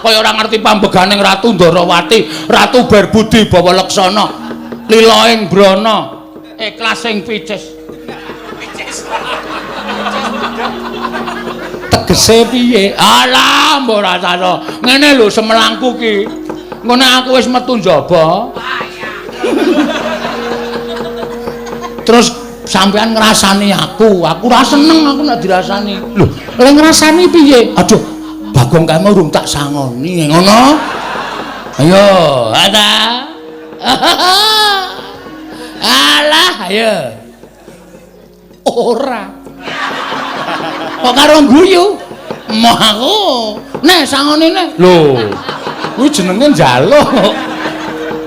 Kaya ora ngerti pambeganing Ratu Ndarawati, Ratu Berbudi Bawa Leksana, Lilaing Brana, Iklasing Picis. Tegese piye? Alah, mbok rasane. Ngene lho semelangku ki. Engko nek aku wis metu njaba. Terus sampean ngrasani aku ora seneng aku nek dirasani. Lho, lek ngrasani piye? Aduh, Bagong kae mau urung tak sangoni ngono. Ayo, ada. Alah, ayo. Ora. Kok karo guyu? Moh aku. Nek sangoni nek. Lho, kuwi jenenge njaluk.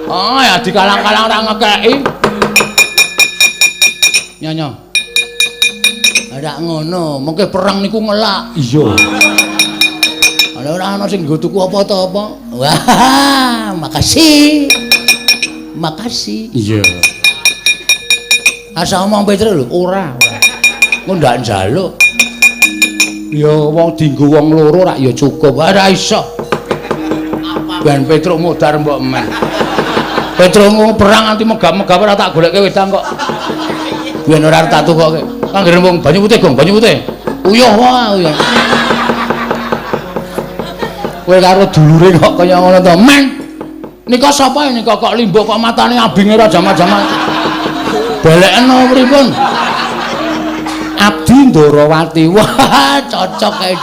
Oh, ya dikalang-kalang ora ngekeki. Nyonya. Ada ngono, mengke perang niku ngelak. Iya. Ana ora ana sing nggo tuku apa ta apa? Wah, makasih. Makasih. Iya. Asa omong Petruk lho, ora. Engko ndak njaluk. Ya wong dienggo wong loro rak ya cukup. Ora iso. Ben Petruk mudhar mbok men. Petruk perang anti megap-megap ora tak goleke wedang kok. Biyen ora tak tukoke. Anggere wong banyu putih, Gong, banyu putih. Uyuh wae, uyuh. Kowe karo dulure kok kaya ngono to, Men. Nika sapa nika kok limbuk kok matane abinge ora jaman-jaman. Balekno pripun? Abdi Ndarawati. Wah, cocok kae.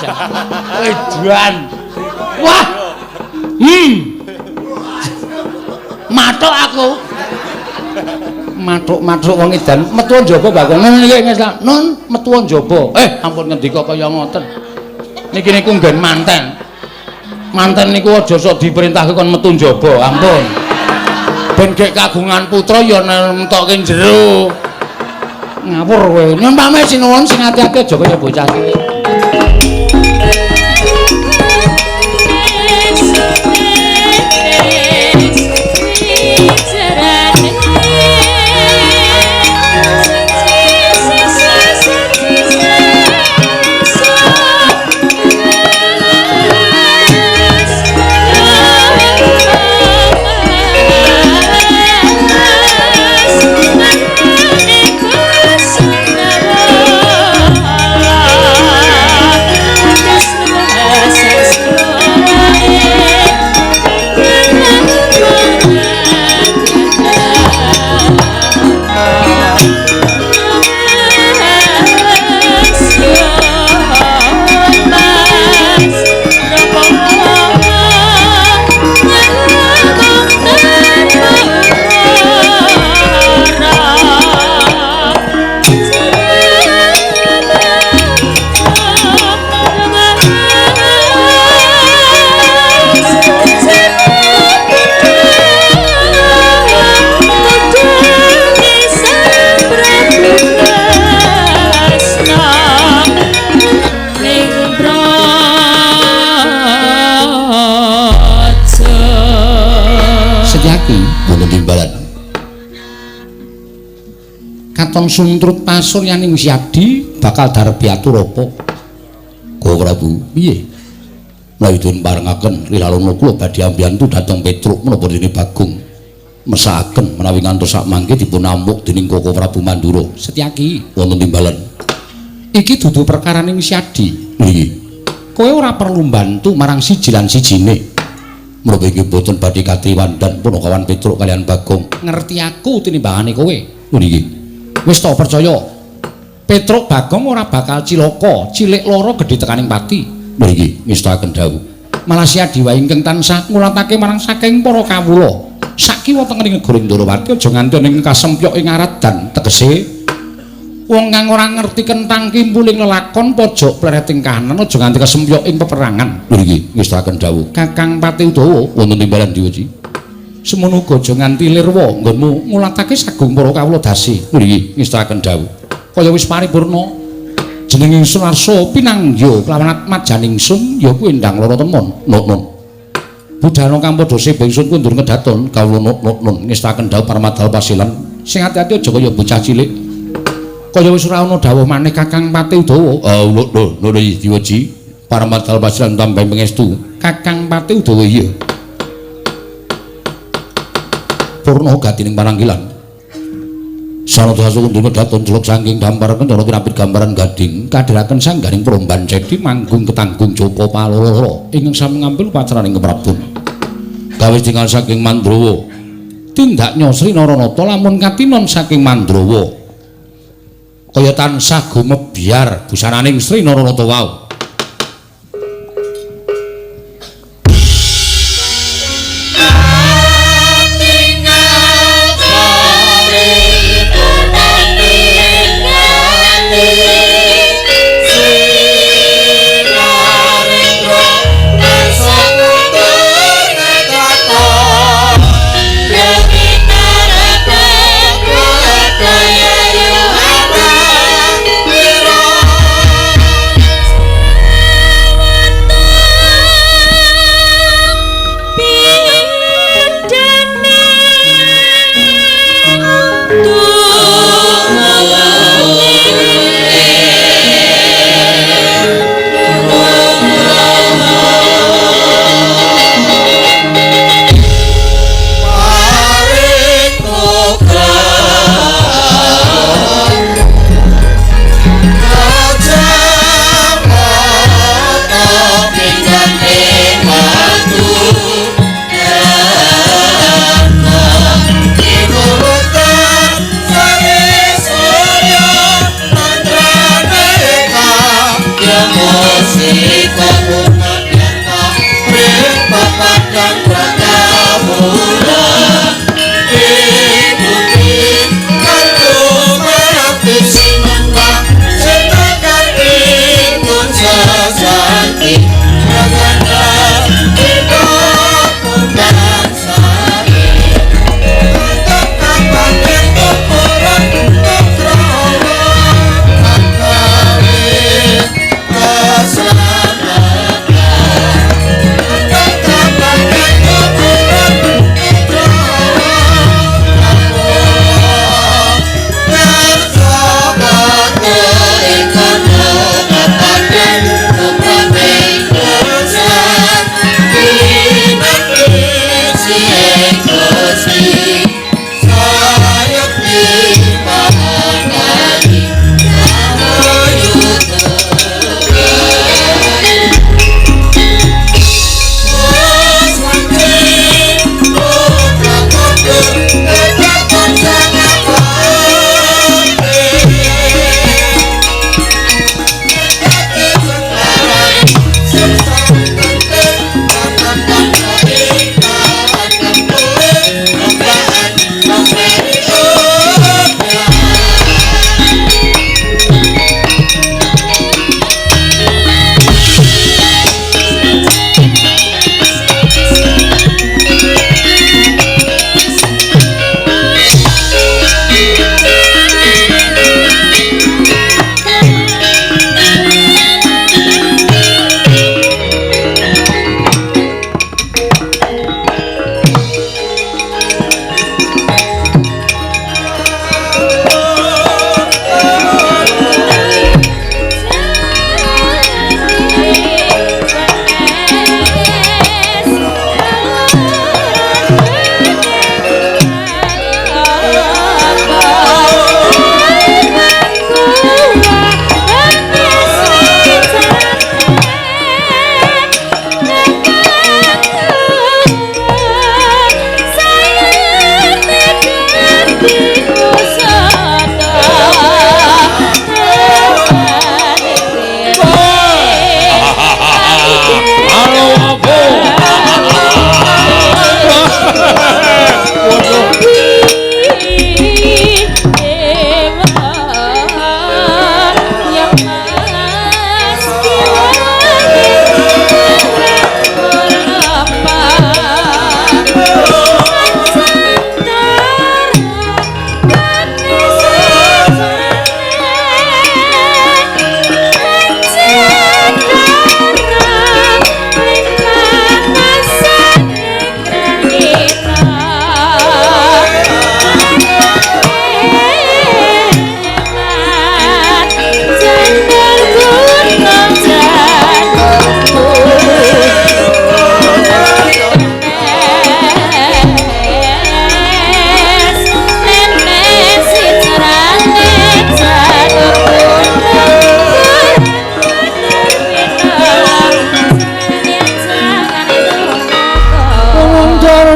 Edan. Wah. Matuk aku. Matuk wong edan metu njaba Bagong. Niki Nun metu njaba. Ampun ngendika kaya ngoten. Niki niku nggen manten. Manten niku aja sok diperintahke kon metu njaba, ampun. Ben gek kagungan putra ya nentokke jero. Ngawur kowe. Nyun pamit sinuwun sing ati-ati aja kaya bocah cilik. Katon suntrut pasuryaning Siadi bakal darbi atur apa? Go Prabu, piye? Mlayu parengaken rilalana kula badhe ambiyantu dhateng Petruk menapa dene Bagong mesakaken menawi ngantos sak mangke dipun amuk dening Koko Prabu Mandura. Setyaki wonten timbalan. Iki dudu perkaraning Siadi. Nggih. Kowe ora perlu bantu marang siji lan sijine. Menapa iki boten badhe katriwandan Punakawan Petruk kalian Bagong. Ngerti aku tinimbangane kowe. Nggih. Wis to percaya. Petruk Bagong ora bakal cilaka, cilik loro gedhe tekaning pati. Lha iki ngestakaken dawuh. Malah Siadi wae ingkang tansah ngulatake marang saking para kawula. Sakiwa teng negara Ndarawati aja nganti ning kasempyok ing aradan, tegese wong kang ora ngerti kentang kimpuling lelakon pojok plereting kahanan aja nganti kasempyok ing peperangan. Lha iki ngestakaken dawuh. Kakang Pati Udawa wonten timbalan Diwoji. Semono uga aja nganti lirwa nggonmu ngulatake sagung para kawula dasi. Nggih, ngestakaken dawuh. Kaya wis paripurna jeneng ingsun Arsa pinanggya kelawan majaningsun ya kuwi ndang lara temon. Nun. Budhana kang padha sebe ingsun kundur ngedaton kawula nun ngestakaken dawuh paramadal pasilan. Sing ati-ati aja kaya bocah cilik. Kaya wis ora ana dawuh maneh Kakang Pati Udawa. Lho Diwoji. Paramadal pasiran tambah pengestu Kakang Pati Udawa iya Purna gatining pananggilan Sanada sukunduna daton jeluk saking dampar kencana kirapit gambaran gading kadhiraken sanggaring promban cedhi manggung ketanggung Joko Paloro ingkang sami ngambil pacaraning keprabun gawis tinggal saking Mandrawa tindak nyosri Naranata lamun katinon saking Mandrawa kaya tansah gumebyar busananing Sri Naranata wau.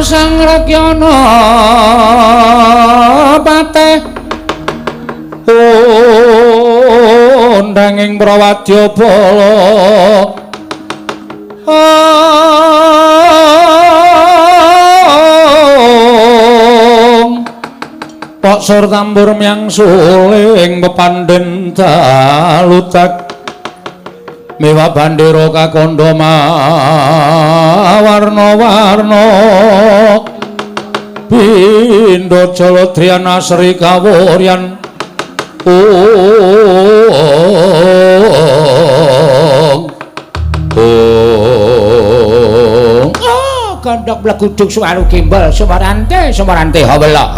Sang Rakyana pateh undanging Prawadyabala Pak sur tambur miang suling pepandhen dalutak miwa bandera kakandha warna-warna pindha jaladriyana sri kawuryan gandhok blagudug suwaru kimbal sumarante habala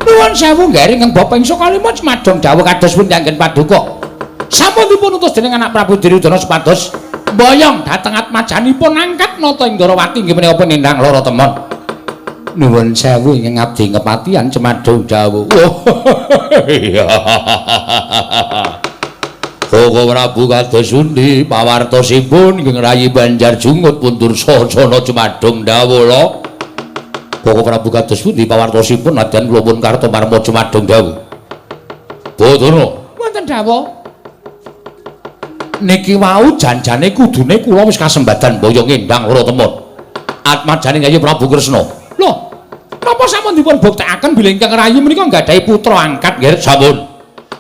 nuwun sewu nggih ingkang Bapak ingkang kalimat semadong dawuh kados pun kanggen paduka sampun dipun utus dening anak Prabu Duryudana supados mboyong dhateng atmajanipun angkat nata ing Ndarawati nggih menika penindang lara temon nuwun sewu ingkang abdi kepatihan semadong dawuh Koko Prabu kados pundi pawartosipun ingkang rayi Banjarjungut pundur sasana semadong dawuh Koko Prabu kados pundi pawartosipun nadyan kula pun karta marma semadong dawuh Bathara wonten dawuh niki wau janjane kudune kula wis kasembadan boyong endang lara temon atmajane Yayi Prabu Kresna lho napa sampun dipun buktekaken bilih ingkang rayi menika nggadahi putra angkat nggih sampun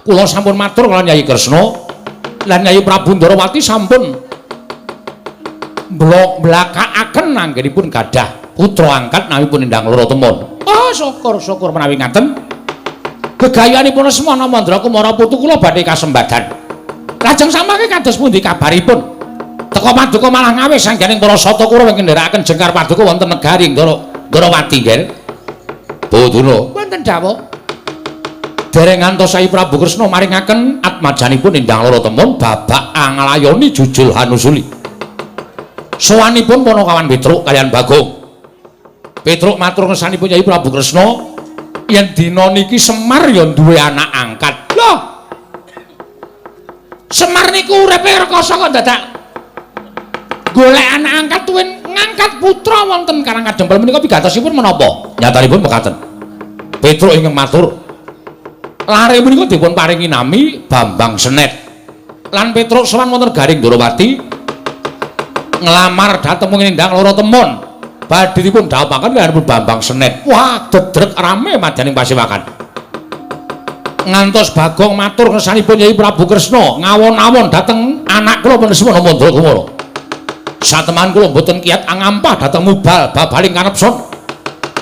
kula sampun matur kaliyan Yayi Kresna lan Yayi Prabu Ndarawati sampun blakakaken anggenipun gadah putra angkat namipun endang lara temon syukur menawi ngaten gegayanipun Lesmana Mandra Kumara putu kula badhe kasembadan lajeng samangke kados pundi kabaripun teka paduka malah ngawis sangganing para sata kura ingkang nderekaken jengkar paduka wonten negari Ndarawati nggih Bathara wonten dawuh dereng ngantos Yayi Prabu Kresna maringaken atmajanipun endang lara temon babak anglayoni jujul hanusuli sowanipun Panakawan Petruk kaliyan Bagong Petruk matur ngersanipun Yayi Prabu Kresna yen dina niki Semar ya duwe anak angkat lho Semar niku uripe rekoso kok dadak golek anak angkat tuwin ngangkat putra wonten Karang Kadempel menika pigatosipun menapa nyatanipun mekaten Petruk ingkang matur lare menika dipun paringi nami Bambang Senet lan Petruk sowan wonten Garing Ndarawati nglamar dhateng endang lara temon badhe dipun dhawapaken kaliyan Bambang Senet wah dedrek rame madyaning pasewakan ngantos Bagong matur ngersanipun Yayi Prabu Kresna ngawon-awon dhateng anak kula Lesmana Mandra Kumara sateman kula mboten kiyat angampah dhateng Mubal babaling kanepson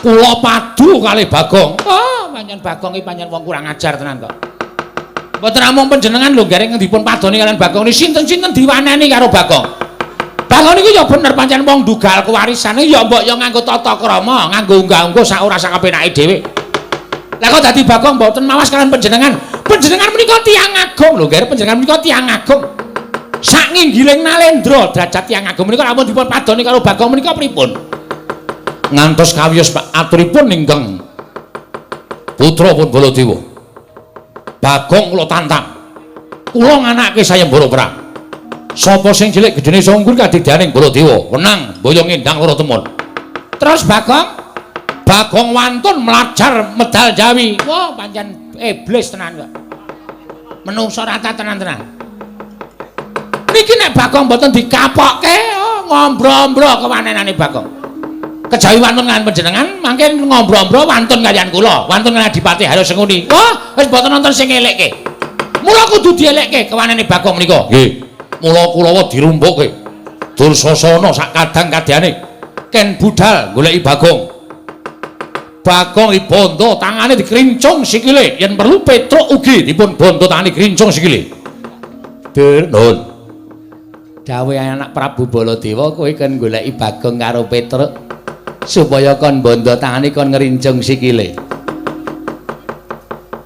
kula padu kalih Bagong panjen Bagong iki panjen wong kurang ajar tenan kok mboten namung panjenengan lho gareng dipun padoni kaliyan Bagong niki sinten-sinten diwaneni karo Bagong Bagong niku ya bener pancen wong dugal kewarisane ya mbok ya nganggo tata krama nganggo unggah-ungguh sak ora sak kepenake dhewe lah kok dadi Bagong mboten mawas kaliyan panjenengan menika tiyang agung lho nggih panjenengan menika tiyang agung sak nginggiling Nalendra derajat tiyang agung menika ampun dipun padoni karo Bagong menika pripun ngantos kawiyos aturipun ingkang putra pun Baladewa Bagong kula tantang kula nganake sayembara perang sapa sing cilik gedene sungkur kadidyaning Baladewa wenang boyong endang lara temon terus Bagong wantun melajar medal Jawi wah pancen iblis tenan kok menungso rata tenan-tenan niki nek Bagong mboten dikapokke ngombro-ombro kewanenane Bagong kejawi wantun kaliyan panjenengan mangke ngombro-ombro wantun kaliyan kula wantun kaliyan Adipati Harasenguni wah wis mboten wonten sing ngelekke mula kudu dielekke kewanene Bagong menika nggih mula kula dirumpukke Dursasana sak kadang-kadane ken budal goleki Bagong bondo tangane dikrincung sikile yen perlu Petruk ugi dipun bondo tangane dikrincung sikile nun dawuh anak Prabu Baladewa kowe kan goleki Bagong karo Petruk supaya kon bondo tangane kon ngrincung sikile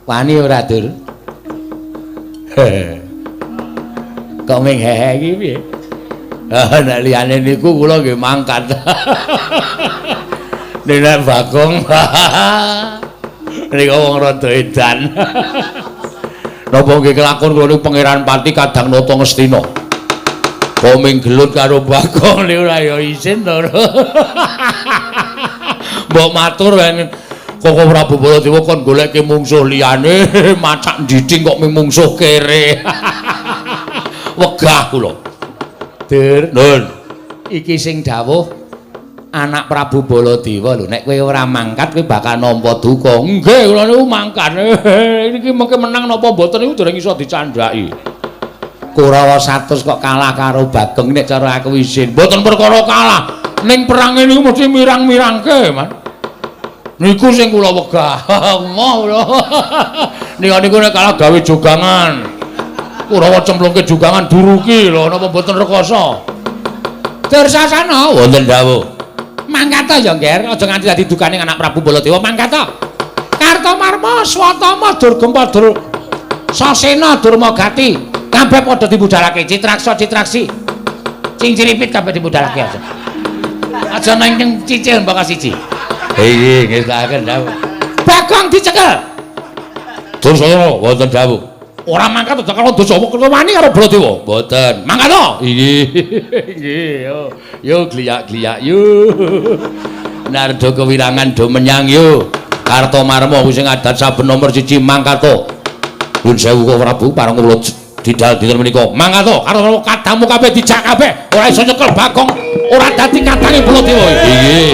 wani ora Dur kok ming hehe iki piye nek liyane niku kula nggih mangkat nek Bagong nika wong rada edan napa nggih kelakon kula niku Pangeran Pati Kadang Nata Ngastina Kok ming gelut karo Bagong lho ora ya isin to. Mbok matur wae Koko Prabu Baladewa kon goleke mungsuh liyane macak ndiding kok ming mungsuh kere. Wegah kula. Dur, Nun. Iki sing dawuh anak Prabu Baladewa lho nek kowe ora mangkat kowe bakal nampa duka. Nggih, kula niku mangkat. Niki mengke menang napa mboten niku dereng iso dicandhaki. Kurawa 100 kok kalah karo Bagong nek cara aku isin. Mboten perkara kalah. Ning perang niku mesti mirang-mirangke, Mas. Niku sing kula wegah. Moh lho. Niku nek kalah gawe jogangan. Kurawa cemplungke jogangan duruki lho napa mboten rekoso. Dur sasana wonten dawuh. Mangkata ya, Nger, aja nganti dadi dukane anak Prabu Baladewa. Mangkata. Kartomarma, Swatama, Durgempa, Dur Sasena, Durmagati. Kabeh padha dibudhalake, Citraksa, Citraksi. Cing ciripit kabeh dibudhalake aja. Aja nang cicil mbaka siji. Iya, ngestaken dawuh. Bagong dicekel. Dursala wonten dawuh. Ora mangkat aja kalau dosa wani karo Baladewa. Mboten. Mangkat to? Nggih. Nggih, yo gliyak-gliyak yo. Narda kewirangan do menyang yo. Kartomarma kuwi sing adat saben nomor 1 mangkat to. Nuwun sewu kok Prabu pareng kula didal dinten menika. Mangkat to karo kadamu kabeh dijak kabeh. Ora iso nyekel Bagong. Ora dadi kadange Baladewa. Nggih.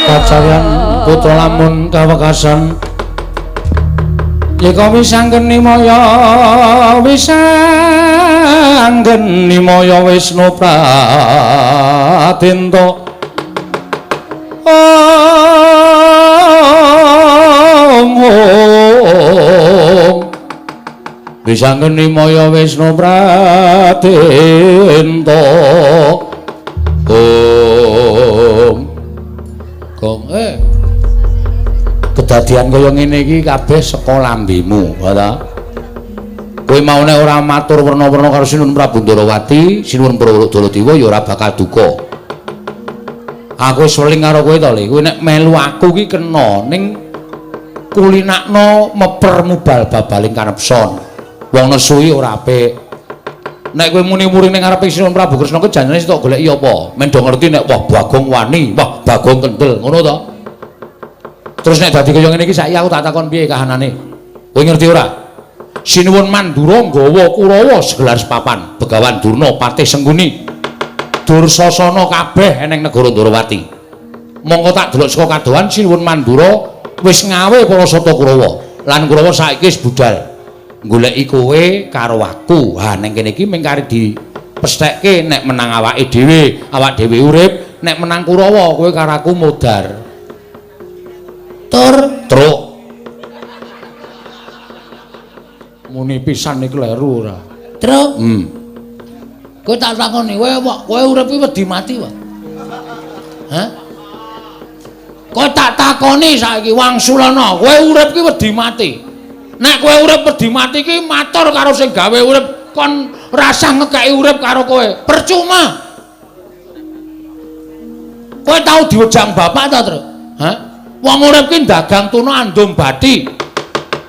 Kacawian putra lamun kawekasan yeka wisanggeni maya Wisnu Pratinta wisanggeni maya Wisnu Pratinta Gong kedadian kaya ngene iki kabeh saka lambemu, ta? Kowe maune ora matur werna-werna karo Sinuwun Prabu Ndarawati, Sinuwun Baladewa ya ora bakal duka. Aku wis weling karo kowe to, Le. Kowe nek melu aku iki kena ning kulinakno meper mubal babaling kanepson. Wong nesuhi ora apik. Nek kowe muni-muni ning ngarepe Sinuwun Prabu Kresna kuwi janjane tok goleki apa? Men do ngerti nek wah Bagong wani, wah Bagong kendel, ngono to? Terus nek dadi kaya ngene iki saiki aku tak takon piye kahanane. Kowe ngerti ora? Sinuwun Mandura nggawa Kurawa segelar sepapan, Begawan Durna, Patih Sengguni, Dursasana kabeh eneng negara Ndarawati. Mongko tak delok saka kadohan Sinuwun Mandura wis ngawe para sata Kurawa. Lan Kurawa saiki wis budal. Goleki kowe karo aku. Ha ning kene iki mung kari dipesthekke nek menang awake dhewe, awak dhewe urip, nek menang Kurawa kowe karo aku modar. Tur truk. Muni pisan iki kleru ora. Truk. Kowe tak takoni, kowe urip iki wedi mati wae. Hah? Kowe tak takoni saiki Wangsulana, kowe urip iki wedi mati. Nek kowe urip wedi mati iki matur karo sing gawe urip kon rasah ngekeki urip karo kowe. Percuma. Kowe tau diwejang bapak ta, Truk? Hah? Wong urip ki dagang tuna andum bathi.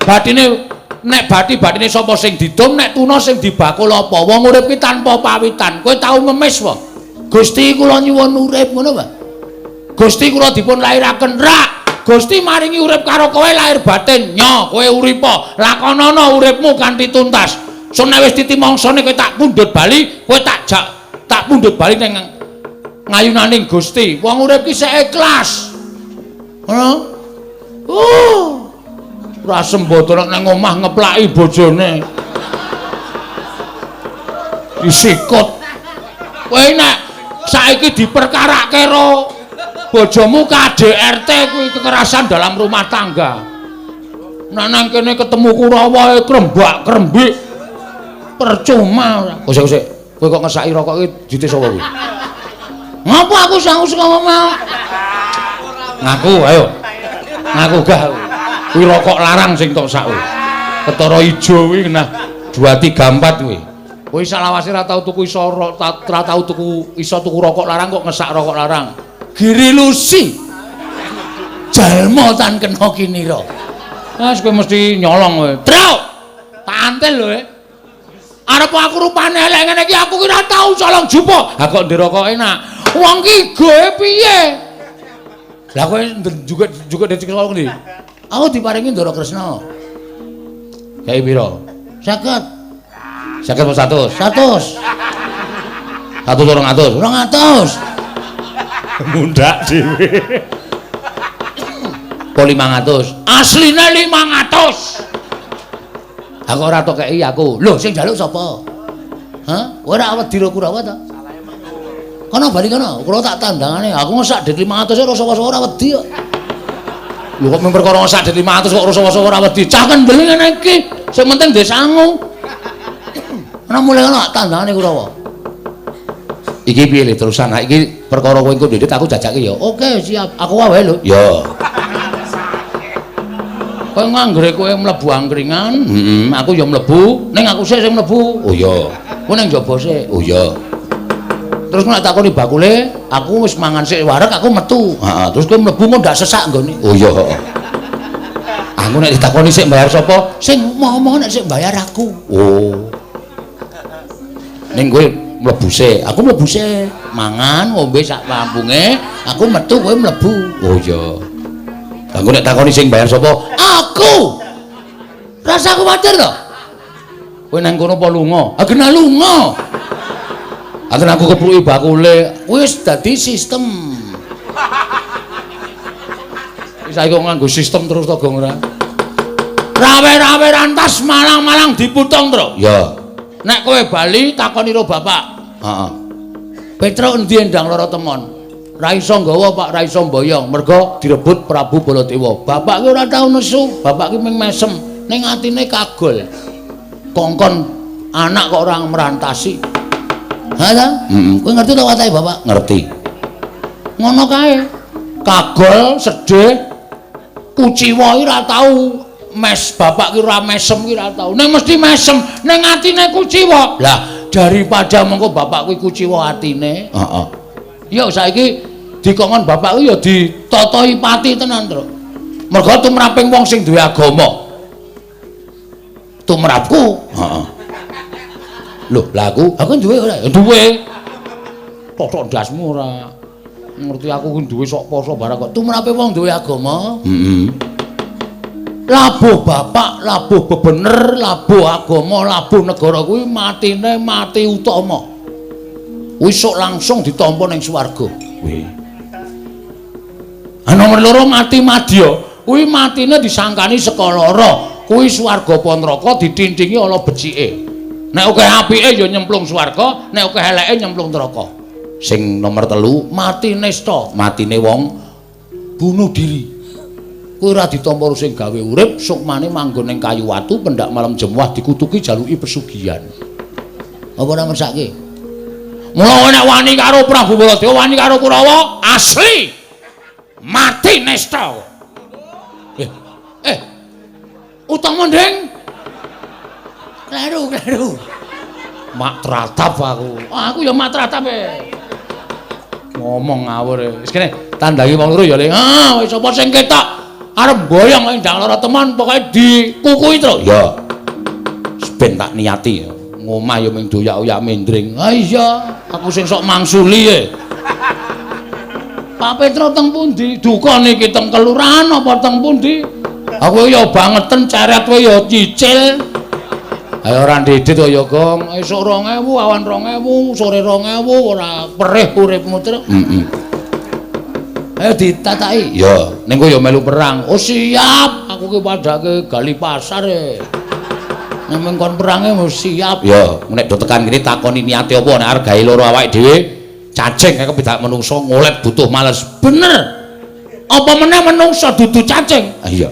Bathine nek bathi-bathine sapa sing didom, nek tuna sing dibakul apa? Wong urip ki tanpa pawitan. Kowe tau ngemis wae. Gusti kula nyuwun urip ngono wae. Gusti kula dipun lairaken rak. Gusti maringi urip karo kowe lahir batin. Nyo, kowe uripa. Lakonana uripmu kanthi tuntas. So nek wis titimangsane kowe tak pundhut bali, kowe tak pundhut bali ning ngayunaning Gusti. Wong urip ki sek ikhlas. Ngono? Ora sembodo nang omah ngeplaki bojone. Disikut. Kowe nek saiki diperkarake karo bojomu KDRT kuwi kekerasan dalam rumah tangga. Nek nang kene ketemu Kurawa krembak-krembik percuma. Kosek-kosek, kowe kok ngesaki rokok iki dite sapa kuwi? Ngapa aku saus kok mau? Ngaku ayo. Ngaku gah. Kuwi rokok larang sing tok sak kuwi. Ketara ijo kuwi nah 2 3 4 kuwi. Kowe salawase ra tau tuku iso ra tau tuku rokok larang kok ngesak rokok larang. Giri lusi. Jalma tan kena kinira. Wes kowe mesti nyolong kowe. Truk. Tak antel lho. Arep aku rupane elek ngene iki aku ki ra tau colong jupo. Ha kok ndirokok enak. Wong ki goe piye? Lah kowe juga dicolong ndi? Aku diparingi Ndara Kresna. Kae pira? 50. 50 apa 100? 100. 200. 200. Mundak dhewe. Po 500. Asline 500. Aku ora tok kei aku. Lho sing njaluk sapa? Hah? Ora wedi ro Kurawa ta? Kono bali kono, kula tak tandangane. Aku ngesak dit 500 ora sapa-sapa ora wedi kok. Lho kok mung perkara ngesak dit 500 kok ora sapa-sapa ora wedi. Cah kendel ngene iki. Sing penting ndek sangu. Ana mulai kono tandangane Kurawa. Iki piye le terusan? Iki perkara kowe engko ndit aku jajake ya. Oke, siap. Aku wae lho. Ya. Kowe nganggere kowe mlebu angkringan, aku ya mlebu, ning aku sik sing mlebu. Oh iya. Kowe ning njaba sik. Oh iya. Terus nek takoni bakule, aku wis mangan sik wareg, aku metu. Heeh, terus kowe mlebu kok ndak sesak nggone. Oh iya. Aku nek ditakoni sik bayar sapa? Sing ngomong nek sik bayar aku. Oh. Ning kowe mlebu sik, aku mlebu sik. Mangan, ngombe sak kampunge, aku metu kowe mlebu. Oh iya. Aku nek takoni sing bayar sapa? Aku. Rasa kuwatir to? Kowe nang kono apa lunga? Agena lunga. Aten aku kepruki bakule, wis dadi sistem. Wis saiki kok nganggo sistem terus to, Gong ora? Rawe-rawe rantas malang-malang diputung, Tru. Ya. Nek kowe bali takoni karo bapak. Heeh. Petruk endi endang lara temon? Ra iso nggawa Pak, ra iso mboyong, merga direbut Prabu Baladewa. Bapak ki ora tau nesu, bapak ki mung mesem, ning atine kagol. Kongkon anak kok ora merantasi. Ha ta? Kowe ngerti ta watehe bapak? Ngerti. Ngono kae. Kagol, sedih, kuciwa iki ora tau mes, bapak ki ora mesem ki ora tau. Ning mesti mesem, ning atine kuciwa. Lah, daripada mengko bapak kuwi kuciwa atine, heeh. Ya saiki dikongkon bapak ku ya ditotoi pati tenan, Tru. Mergo tumraping wong sing duwe agama. Tumrapku, heeh. Lho, lah aku duwe ora? Ya duwe. Tok ndasmu ora ngerti aku ku duwe sok poso barang kok. Tumrape wong duwe agama. Labuh bapak, labuh bebener, labuh agama, labuh negara kuwi matine mati utama. Kuwi sok langsung ditampa ning swarga. Kuwi. Nomor 2 mati madya. Kuwi matine disangkani saka lara. Kuwi swarga apa neraka ditintingi ana becike. Nek akeh apike ya nyemplung swarga, nek akeh eleke nyemplung neraka. Sing nomor 3 mati nista, matine wong bunuh diri. Kuwi ora ditampa sing gawe urip, sukmane manggon ning kayu watu, pendak malam jemuah dikutuki jaluki pesugihan. Apa ora ngersake? Mula nek wani karo Prabu Baladewa, wani karo Kurawa, asli mati nista. Utama ndeng. Kleru. Mak tratap aku. Aku ya mak tratap ngomong ngawur. Wis kene tandangi wong loro ya Le. Wis sapa sing ketok arep boyong ndang lara teman pokoke dikukui, Tru. Ya. ben tak niati ngomah ya ming doyak-oyak mendring. Ha iya, aku sing sok mangsuli e. Pak Petro teng pundi? Duka niki teng kelurahan apa teng pundi? Aku ya bangeten ceret kowe ya cicil. Ayo ora ndidit ya, Gong. Esuk 2000, awan 2000, sore 2000 ora perih uripmu, Tru. Ayo ditataki. Ya, ning kowe ya melu perang. Oh siap, aku ki padake gali pasar e. Nek kon perange mesti siap. Ya, nek do tekan kene takoni niate apa nek arep gawe loro awake dhewe. Cacing kaya kepidak menungso ngolet butuh males. Bener. Apa meneh menungso dudu cacing? Ah iya.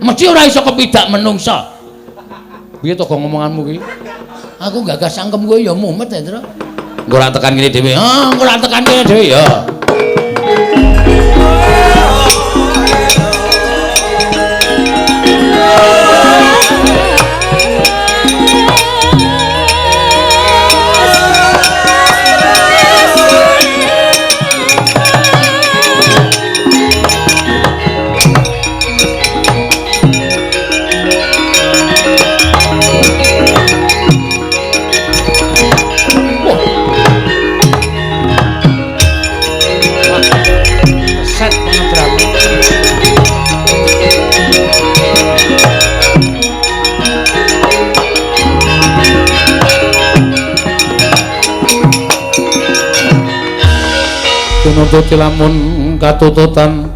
Mesti ora iso kepidak menungso. Piye to ngomonganmu ki? Aku gagas sangkem kowe ya mumet ya, Tru. Engko ora tekan kene dhewe. Engko ora tekan kene dhewe ya. Nututi lamun katututan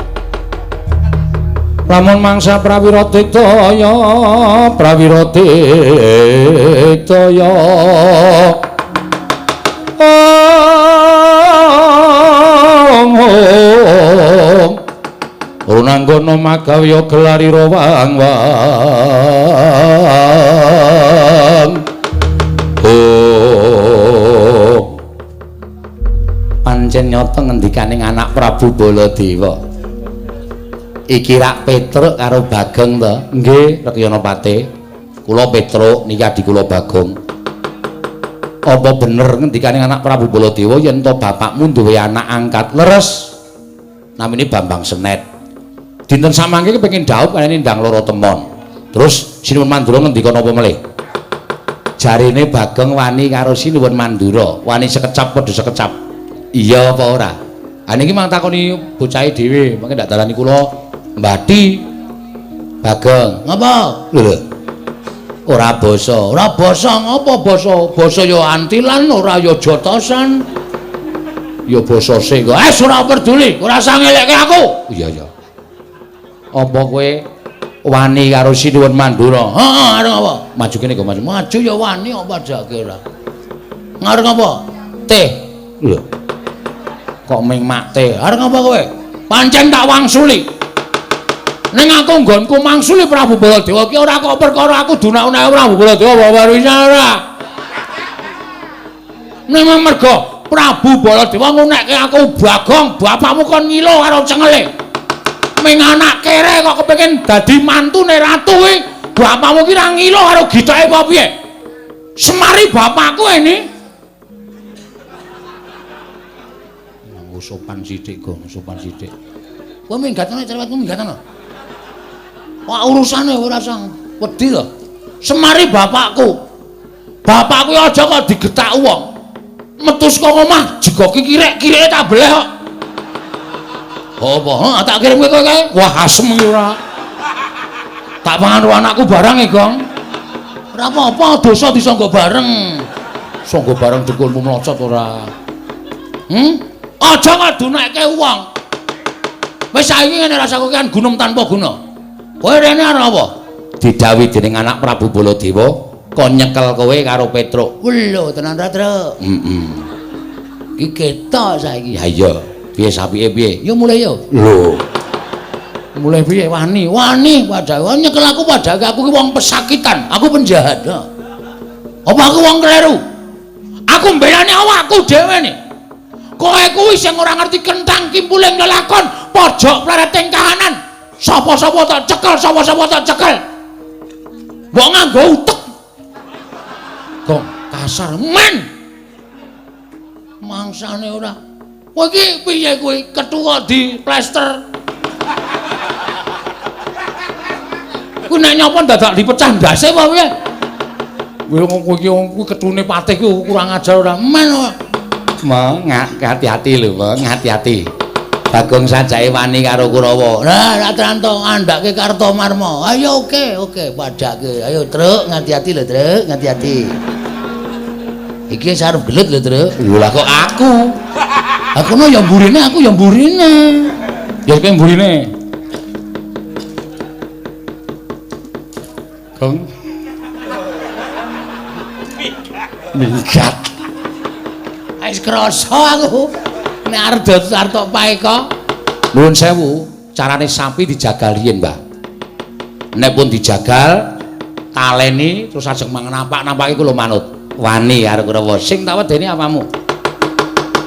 lamun mangsa prawira daya runanggono magawya gelarira wang-wang pancen nyata ngendikaning anak Prabu Baladewa. Iki rak Petruk karo Bagong to. Nggih, Rekyanapati. Kula Petruk niki adi kula Bagong. Apa bener ngendikaning anak Prabu Baladewa yen to bapakmu duwe anak angkat leres namine Bambang Senet. Dinten samangke kepengin dhaup kanene ndang loro temon. Terus Sinuwun Mandura ngendika napa melih? Jarine Bagong wani karo Sinuwun Mandura, wani sekecap padha sekecap. Iya apa ora? Ah niki mang takoni bocahe dhewe, mangke ndak dalani kula mbati. Bagong, ngapa? Lho. Ora basa. Ora basa ngapa basa? Basa ya antilan, ora ya jotosan. Ya basa sing kok. Ora peduli, ora usah ngelekke aku. Iya ya. Apa kowe wani karo Sinuwun Mandura? Heeh, arep apa? Maju kene kok maju. Maju ya wani apa jake ora. Ngarep apa? Teh. Lho. Kok ming makte arep ngapa kowe pancen tak wangsuli ning aku nggonku mangsuli Prabu Baladewa ki ora kok perkara aku dunak-unak Prabu Baladewa babar wisa ora memang mergo Prabu Baladewa ngunekke aku Bagong bapakmu kon ngilo karo cengele ming anak kere kok kepengin dadi mantune ratu ki bapakmu ki ra ngilo karo gitoke apa piye semari bapakku ini sopan sithik Gong, sopan sithik. Kowe minggatane cerewetmu minggatane. Wah urusane ora sang wedi to. Semari bapakku. Bapakku aja kok digetak wong. Metu saka omah jegoki kirek-kireke tak beleh kok. Apa? Heeh, tak kirim kowe kae. Wah asem iki ora. Tak pangan karo anakku barang e, Gong. Ora apa-apa, dosa disangga bareng. Sangga bareng dukulmu mlocot ora. Aja ngadunekke wong. Wis saiki ngene rasaku kan gunung tanpa guna. Kowe rene arep apa? Didhawuhi dening anak Prabu Baladewa, kon nyekel kowe karo Petruk. Lho, tenan ta, Truk? Iki ketok saiki. Ha iya. Piye sapike piye? Ya mulai ya. Lho. Mulai piye wani? Wani padahal nyekel aku padahal aku ki wong pesakitan, aku penjahat. Apa aku wong kleru? Aku mbelani awakku dhewe nih. Kowe kuwi sing ora ngerti kentang kimpuling lelakon pojok plereting kahanan. Sapa-sapa tak cekel, sapa-sapa tak cekel. Mbok nganggo utek. Gong kasar men. Mangsane ora. Kowe iki piye kuwi ketua di plester? Kuwi nek nyapa dadak dipecah ndase apa piye? Kowe iki ketune patih ku kurang ajar ora men. Mo, hati-hati lho, Mo, hati-hati. Bagong sajake wani karo Kurawa. Lah, Ratranto andake Kartomarma. Ayo oke, padake. Ayo, Truk, hati-hati lho, Truk, hati-hati. Iki sarep gelut lho, Truk. Lah kok aku? Aku no ya mburine, aku ya mburine. Ya kowe mburine. Gong. Minggat. Wis krasa aku nek arep arep paeka. Nuwun sewu, carane sapi dijagal riyen, Mbah. Nek pun dijagal, taleni terus ajeng mangan nampake kula manut. Wani karo Kurawa. Sing tak wedeni apamu?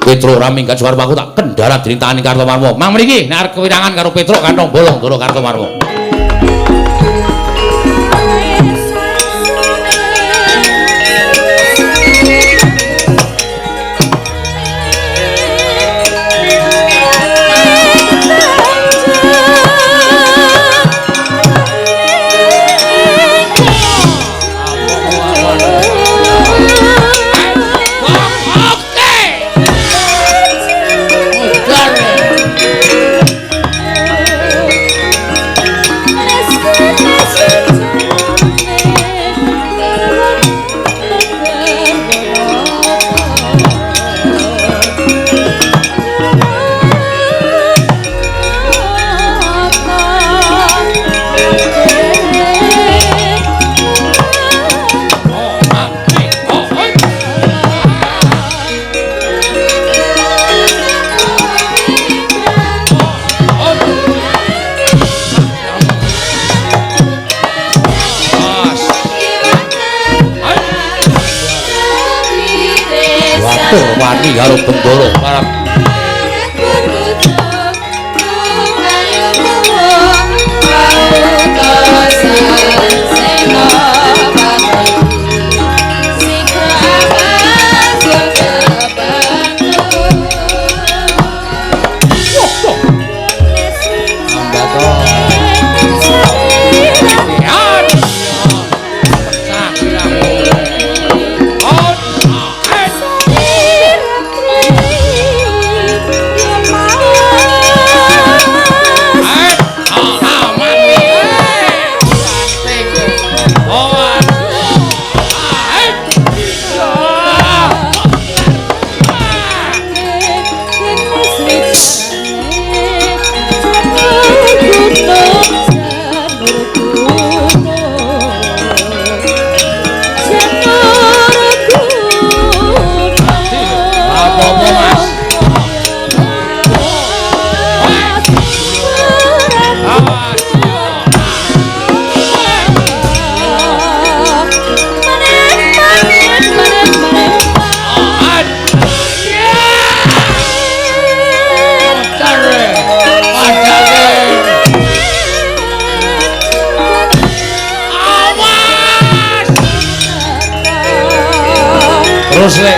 Petruk ora minggat suwarep aku tak kendharat dritani Kartomarma. Mang mriki nek arep kewirangan karo Petruk kantong bolong karo Kartomarma. Wani karo Bendoro parang terus le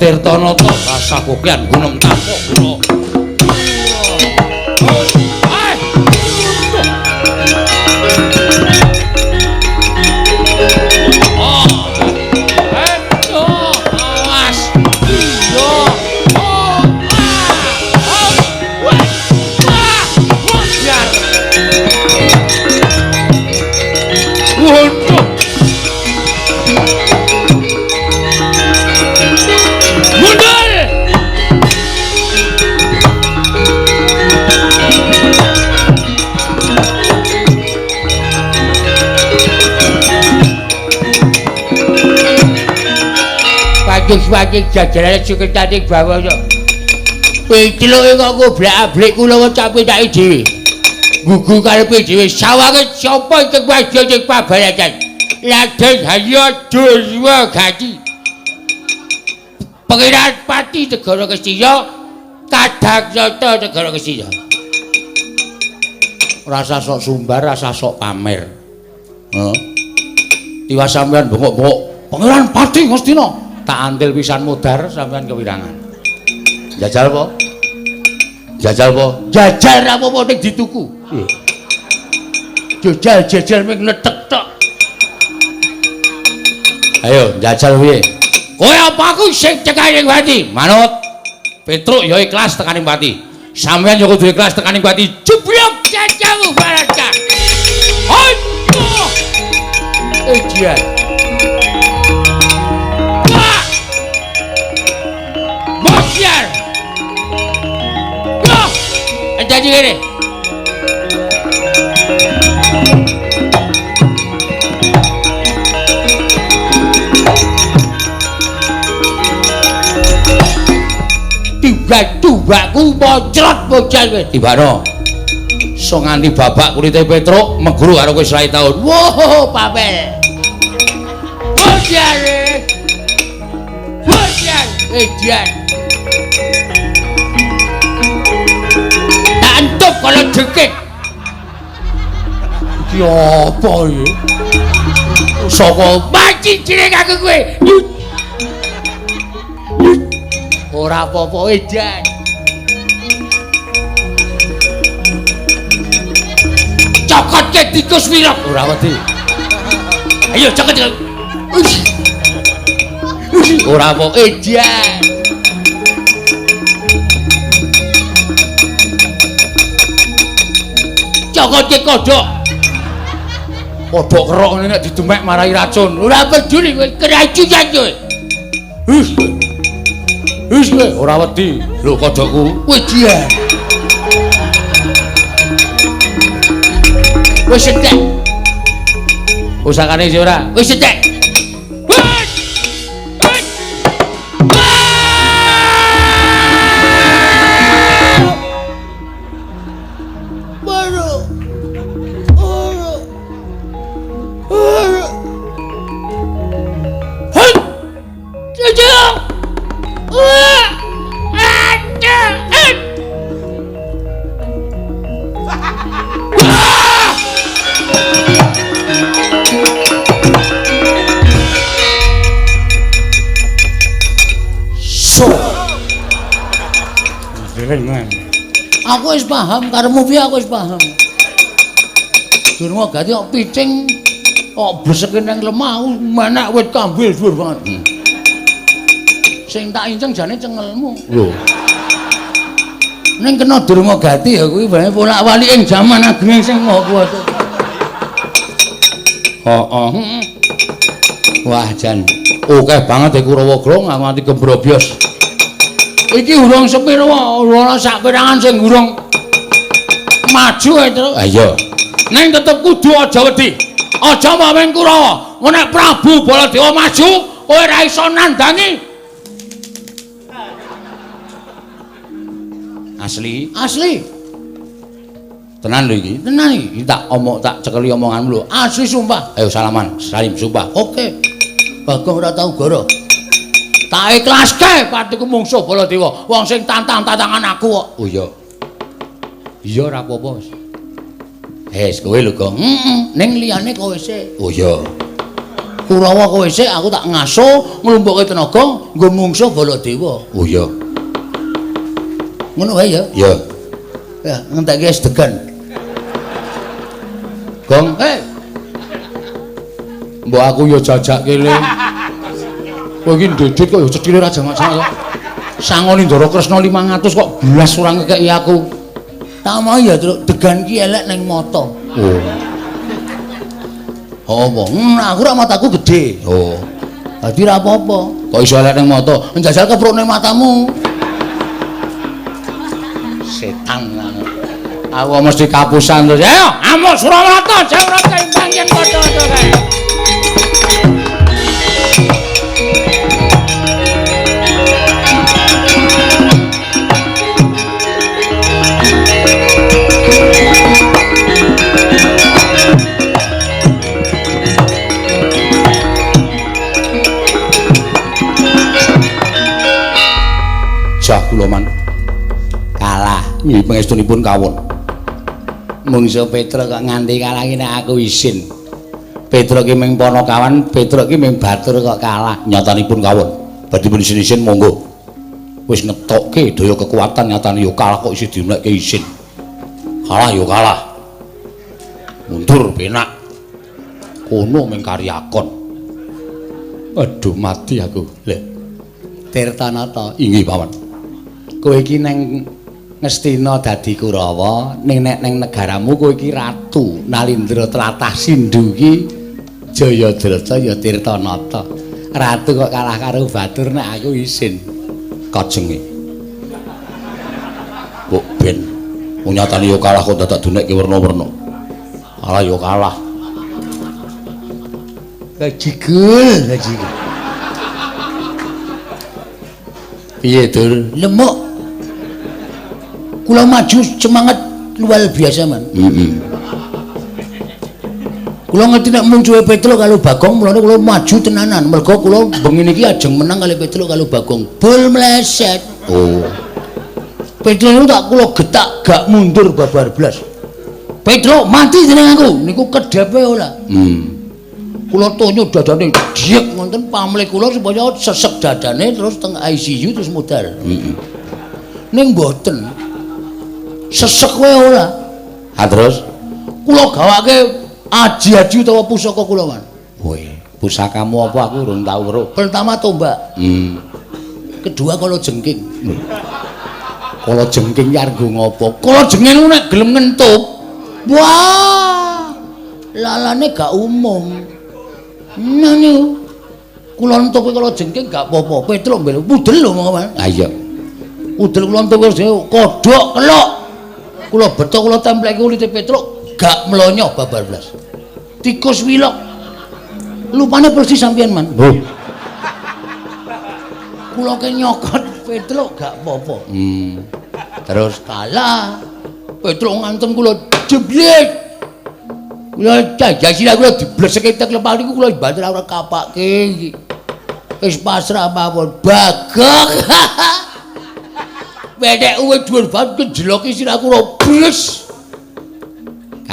Tirtanata rasa kokian Gunung Tampa kula. Wajib jajaran sekretari bawah yo. Pitluke kok goblak-ablik kula kok capitake dhewe. Gugu karepe dhewe sawange sapa ingkang wadya ing pabalasan. Laden Haya Durwa Gati. Pangeran Pati Negara Kestiya, Kadhagnata Negara Kestiya. Rasa sok sumbar, rasa sok pamer. Heeh. Tiwas sampean bengok-bengok Pangeran Pati Ngastina. Tak antil pisan mudar sampean kewirangan. Jajal po? Jajal po? Jajal apa-apa ning dituku. Jajal ming letek tok. Ayo jajal piye? Kowe apa aku sing tekaning Pati? Manut. Petruk ya ikhlas tekaning Pati. Sampeyan ya kudu ikhlas tekaning Pati. Jeblok jajamu baraka. Ayo. Ejian. Bosiar. Yo. Jadi gini. Tiba-tibaku bocrot bocah kowe. Tibano. So nganti babak kulite Petruk meguru karo kowe selai taun. Wo, papel. Bociar. Bociar. Ejian. Tak entup kalau dikit. Iki apa iki? Saka maci cilik aku kowe. Ora apa-apa edan. Cokotke tikus wirok ora wedi. Ayo cokot. Ora apa edan. Cokotke kodhok. Kodhok kerok ngene nek didemek marai racun. Ora peduli kowe keracunan kowe. Wis kowe ora wedi. Lho kodhokku. Wejian. Wis entek. Usakane ora. Wis entek. Aku wis paham karepmu piye aku wis paham. Durma Gati kok picing kok breseke nang lemah menak wit kambil dhuwur banget. Sing tak inceng jane cengelmu. Lho. Ning kena Durma Gati ya kuwi bae polak-walik ing jaman ageng sing maha kuwasa. Heeh. Wah jan akeh banget Kurawa Grong nganti gembrobyos. Iki urung sepiro ora sak perangan sing urung maju terus. Ha iya. Ning tetep kudu aja wedi. Aja mawen Kurawa. Nek Prabu Baladewa maju, kowe ora iso nandangi. Asli? Asli. Tenan lho iki. Tenan iki. Tak cekeli omonganmu lho. Asli sumpah. Ayo salaman, salim sumpah. Oke. Bagong ora tau goro. Tak ikhlaske patiku mungsuh Baladewa. Wong sing tantang-tantangan aku kok. Oh iya. Iya ora apa-apa. Kowe lho, Gong. Ning liyane kowe sik. Oh iya. Kurawa kowe sik aku tak ngaso nglumpukke tenaga nggo mungsuh Baladewa. Oh iya. Ngono wae ya. Ya. Ya, ngentekke es degan. Gong, mbok aku ya jajak kene. Kowe iki ndedit kok ya cethile ra jang-jang kok. Sangoni Ndara Kresna 500 kok blas ora ngekeki aku. Tak mau ya, Truk, degan ki elek ning mata. Oh. Apa? Aku ra mataku gedhe. Oh. Dadi ra apa-apa. Kok iso elek ning mata? Njajal kepruk ning matamu. Setan ngono. Aku mesti kapusan terus. Ayo, amuk Suramata, jawrat imbang yen padha-padha kae. Jah kula man kalah nggih pangestunipun kawon. Mungsuh Petruk kok nganti kalah ki nek aku isin. Petruk ki ming Panakawan, Petruk ki ming Batur kok kalah. Nyatanipun kawon. Badhe pun isin-isin monggo. Wis ngetokke daya kekuatan nyatane ya kalah kok isih dimlekke isin. Kalah ya kalah. Mundur penak. Kono ming karyakon. Aduh mati aku. Lho. Tirtanata. Inggih paman. Kowe iki neng Ngastina dadi Kurawa, ning nek neng negaramu kowe iki ratu. Nalindra tlatah Sindhu ki Jayadrata ya Tirtanata. Ratu kok kalah karo Batur nek aku isin. Kajenge. Kok ben nyatane ya kalah kok dadak dunekke werna-werna. Kalah ya kalah. Kajigul. Piye, Dur? Lemuk. Kula maju semangat luar biasa, Man. Kula ngerti nek mungsuhe Petruk karo Bagong, mulane kula maju tenanan. Mergo kula bengi niki ajeng menang kali Petruk karo Bagong. Bol meleset. Oh. Petruk niku tak kula getak gak mundur babar blas. Petruk mati jeneng aku. Niku kedhepe ora. Kula tonyo dadane diek wonten pamlih kula supaya sesek dadane terus teng ICU terus modal. Ning mboten. Sesek wae ora. Ha terus Kula gawake aji-aji utawa pusaka kula, Man. Woi, pusakamu apa aku urung tau weruh. Pertama tombak. Kedua kala jengking. Kala jengking ki arep ngopo? Kala jengking nek gelem ngentup. Wah. Lalane gak umum. Nah niku. Kula entuke kala jengking gak apa-apa. Petruk mbel pudel lho monggo, Man. Ha iya. Pudel kula entuke kodhok kelok. Kula beto kula templeke kulite Petruk gak mlonyo babar blas. Tikus wilok. Lupane persis sampeyan, Man. Oh. Kula ke nyokot Petruk gak apa-apa. Terus Kalah. Petruk ngantem kula jeblet. Kula jajasila kula dibleseke tek lepal niku kula banter ora kapake iki. Wis pasrah mawon. Bagong. Bedek uwe dhuwur banget kejeloki sirahku robres.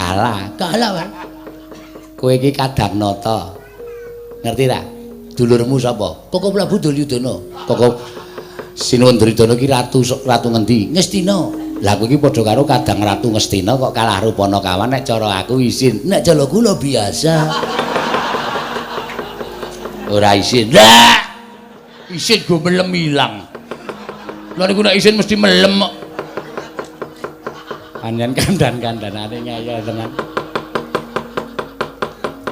kalah. Man. Kowe iki Kadhangnata. Ngerti ta? Dulurmu sapa? Koko Prabu Duryudana. Kok Sinuwun Duryudana ki ratu ngendi? Ngastina. Lah kowe iki padha karo Kadang Ratu Ngastina kok kalah Rupanakawan nek cara aku isin. Nek jala kula biasa. Ora isin. Lah. Isin go melem ilang. Lha niku nek isin mesti melem kok. Panjen kandan-kandanane ngaya tenan.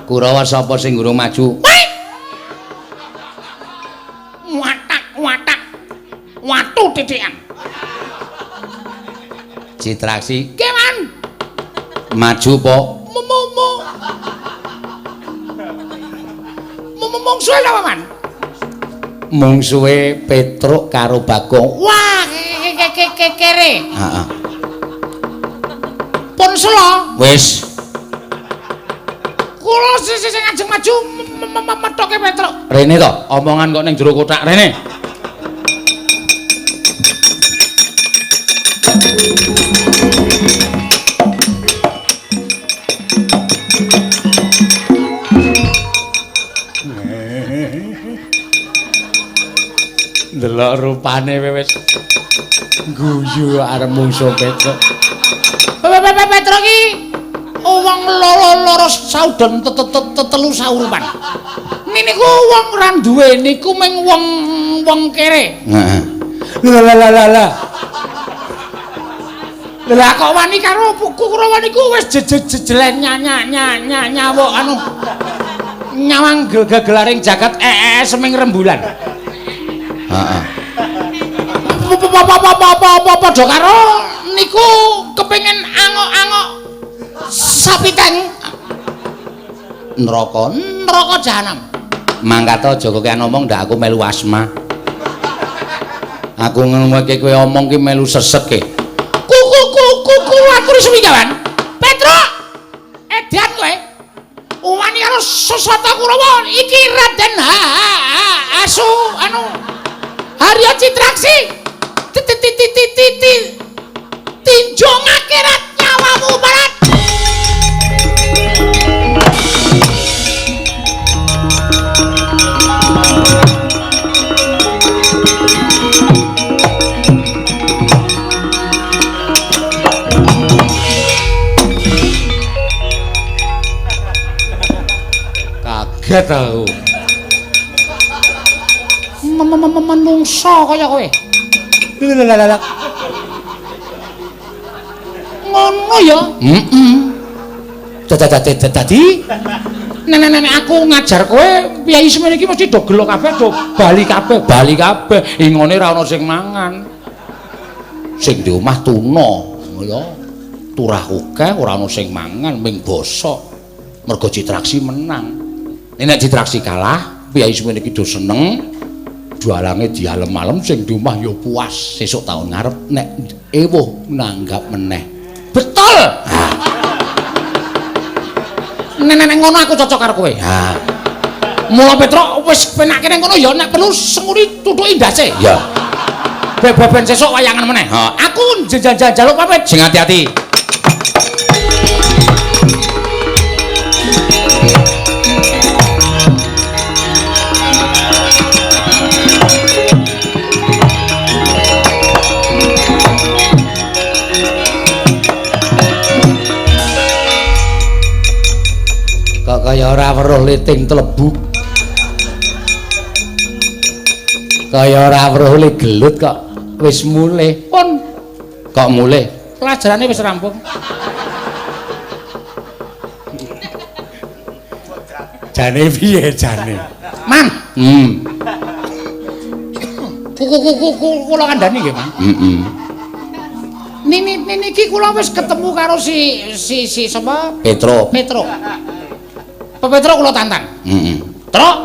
Kurawa sapa sing gurung maju? Watak. Watu titikan. Citraksi. Keman. Maju po. Mungsuhe apa, Man? Mungsuhe Petruk karo Bagong. Wah, kere. Heeh. Pun sela. Wis. Kula sing ajeng maju metoke Petruk. Rene to, omongan kok ning jero kotak rene. delok rupane wis guyu arep mungsuh Petruk. Petruk iki wong loro saudon telu saurupan. Niku wong ra duwe niku mung wong kere. Heeh. Lah. Lah kok wani karo Kurawa niku wis jejelen nyawuk anu nyawang gegelaring jagat seming rembulan. Heeh. Padha karo niku kepengin angok-angok sapiteng Neraka jahanam. mangkat aja kowe ngomong ndak aku melu asma. Aku ngomongke kowe omong ki melu sesek ki. Aturi suminggawan. Petruk. Edan kowe. Wani karo Susata Kurawa iki Raden Asu anu Harya Citraksi. Tinjong akhirat nyawamu barat. Kaget aku. Menungso kaya kowe. Lha. Ngono ya. Heeh. Dadi Nenek aku ngajar kowe piyai semene iki mesti do gelo kabeh, do bali kabeh. ingone ra ono sing mangan. Sing di omah tuna, ya. Turah akeh ora ono sing mangan ming bosok. Mergo Citraksi menang. Nek Citraksi kalah, piyai semene iki do seneng. Jualange dialem-alem sing di omah ya puas. Sesuk taun ngarep nek ewuh nanggap meneh. Betul. Nenek ngono aku cocok karo kowe. Ha. Mula Petruk wis penak kene ngono ya nek perlu senguri tutuki ndase. Ya. Ben sesuk wayangan meneh. Aku njaluk pamit. Sing hati-hati. Kaya ora weruh liting tlebu. Kaya ora weruh li gelut kok wis mulih. Pun Kok mulih? pelajarane wis rampung. Jane piye jane? Man, Hmm. kula kandhani nggih, Man. Heeh. Nini iki kula wis ketemu karo si sapa? Petruk. Pak Petruk kula tantang. Heeh. Truk.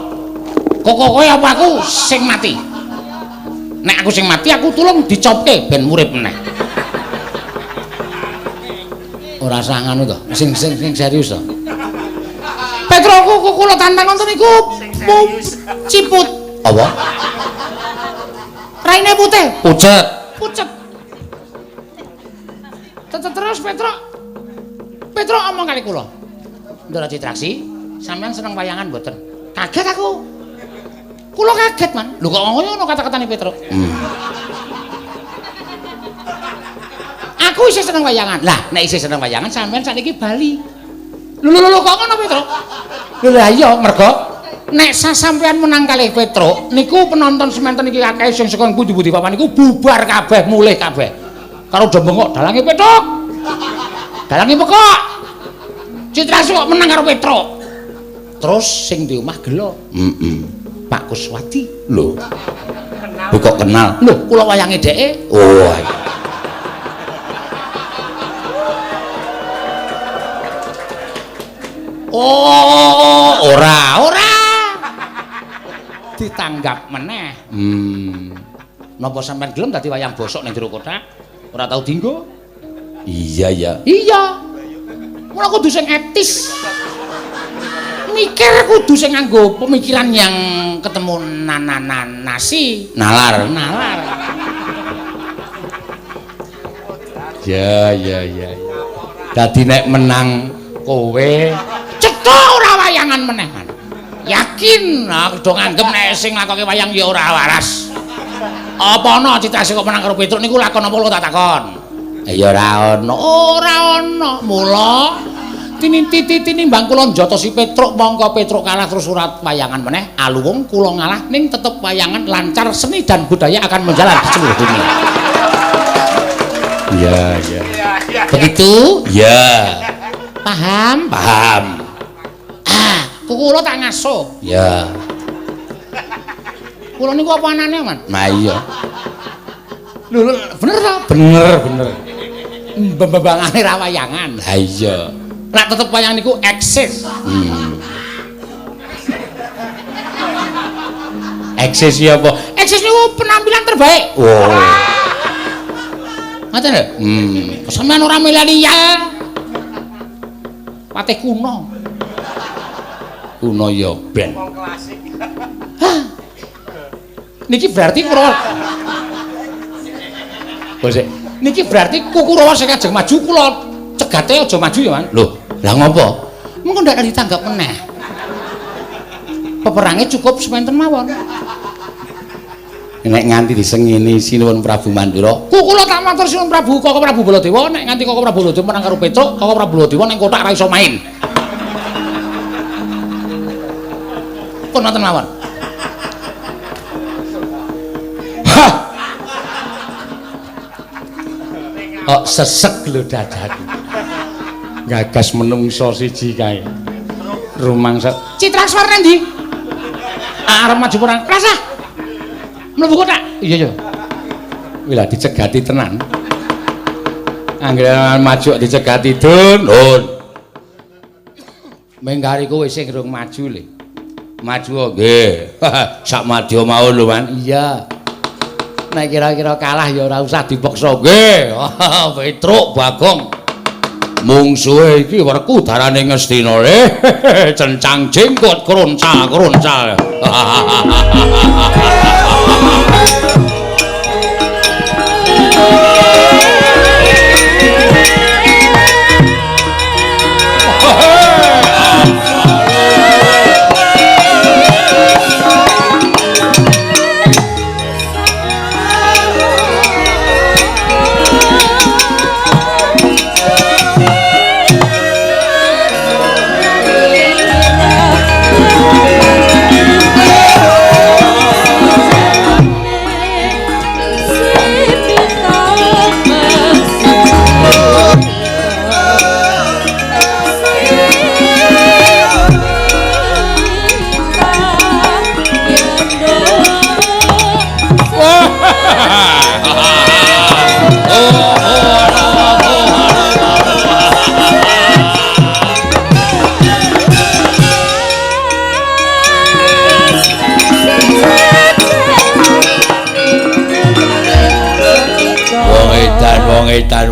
Kowe apa aku sing mati? Nek aku sing mati aku tulung dicopke ben urip meneh. Ora usah ngono to. Sing serius to. Petruk kula tantang wonten niku ciput. Apa? Raine putih. Pucet. Terus Petruk omong kali kula. Ndara Citraksi, sampean seneng wayangan mboten? Kaget aku. Kula kaget, Man. Lho kok ngono kata-katane Petruk. Aku isih seneng wayangan. Lah, nek isih seneng wayangan sampean sakniki bali. Lho kok ngono Petruk? Lah iya, mergo nek sampean menang kalih Petruk, niku penonton semanten iki akeh sing saka pundi-pundi papan niku bubar kabeh, mulih kabeh. Karo do bengok dalange Petruk. Dalange pekok. Citraksi kok menang karo Petruk. Terus sing di omah gelo. Pak Kuswati. Lho. Kok kenal? Lho, kula wayange dheke. Oh. Oh, ora. Ditanggap meneh. Napa sampean gelem dadi wayang bosok ning jero kotak? Ora tau dienggo? Iya ya. Iya. Mula kudu sing etis. Mikir kudu sing nganggo pemikiran yang ketemu nasi. Nalar. Ya. Dadi nek menang kowe cetha ora wayangan meneh. Yakin aku do nganggep nek sing lakoke wayang ya ora waras. Apa ana citase kok menang karo Petruk niku lakon apa lho tak takon? Ya ora ana. Ora ana. Mula tinimbang kula njotosi Petruk mongko Petruk kalah terus surat wayangan meneh. Aluwung kula ngalah ning tetep wayangan lancar seni dan budaya akan menjalar di seluruh dunia. Ya. Begitu? Ya. Paham? Paham. Kula tak ngaso. Ya. Kula niku apa anane, Man? Nah iya. Lho, bener ta? Bener. Mbembangane ra wayangan. Ha iya. Nek tetep wayangan niku eksis. Eksis ya apa? Eksis niku penampilan terbaik. Oh. Ngoten lho. Sampeyan ora milih ya. Patih kuno. Kuno ya ben. Wong klasik. Niki berarti Kurawa. Bosek. Niki berarti Kurawa sing kajeng maju kula cegate aja maju ya, Man. Loh, lah ngopo? Mengko ndak ditanggap meneh. Peperange cukup semanten mawon. Nek nganti disengini sinuwun Prabu Mandura. Kula tak matur sinuwun Prabu Koko Prabu Baladewa nek nganti Koko Prabu Baladewa menang karo Petruk, Koko Prabu Baladewa ning kotak ra iso main. Pun wonten mawon. Kok sesek lho dadaku. Gagas menungso siji kae. Rumangsa. Citrakswar ndi? Arep maju perang. Rasa. Mlebu kotak. Iya. Wila dicegati tenan. Anggere maju dicegati dun. Menggari kowe sing durung maju le. Maju nggih. Sak madya mawon lho, Man. Iya. Nek kira-kira kalah ya ora usah dipaksa nggih. Petruk Bagong. Mungsuhe iki werku darane Ngastina le. Cencang jenggot kroncal.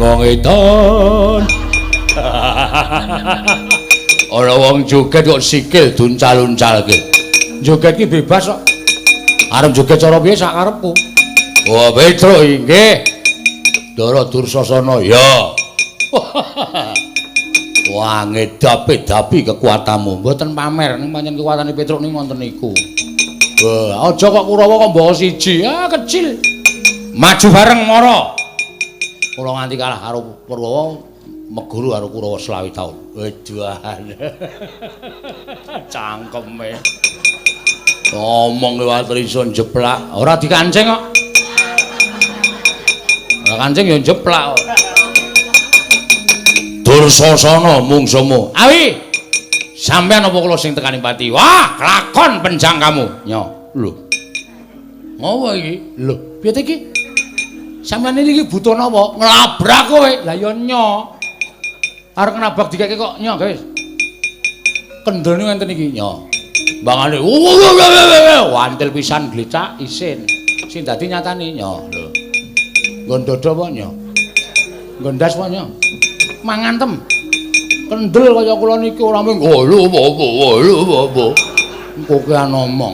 Wong edan. Ora wong joget kok sikil duncal-uncalke. Joget ki bebas kok. Arep joget cara piye sak karepku. Oh, Petruk nggih. Dara Dursasana ya. Wah, ngedapi kekuatanmu. Mboten pamer ning pancen kekuatane Petruk ning wonten niku. Wah, aja kok Kurawa kok mbawa siji. Kecil. Maju bareng mara. Kula nganti kalah karo Purwawa meguru karo Kurawa 20 taun. Wedohan. Cangkeme. Ngomong liwat iso jeplak, ora dikancing kok. Ora kancing ya jeplak kok. Dursasana mungsumu. Awi. Sampeyan apa kula sing tekani pati? Wah, lakon penjang kamu. Nyo, lho. Ngopo iki? Lho, piye iki? Sampeyan iki butuh napa? Nglabrak kowe. Lah ya nyo. Arep nabrak dikeke kok nyo, guys. Kendhone ngenten iki nyo. Bangane wantil pisan glecak isin. Sing dadi nyatane nyo. Lho. Nggon dodo apa nyo? Nggon ndas apa nyo? Mangantem. Kendel kaya kula niki ora mung lho apa. Engko ki ngomong.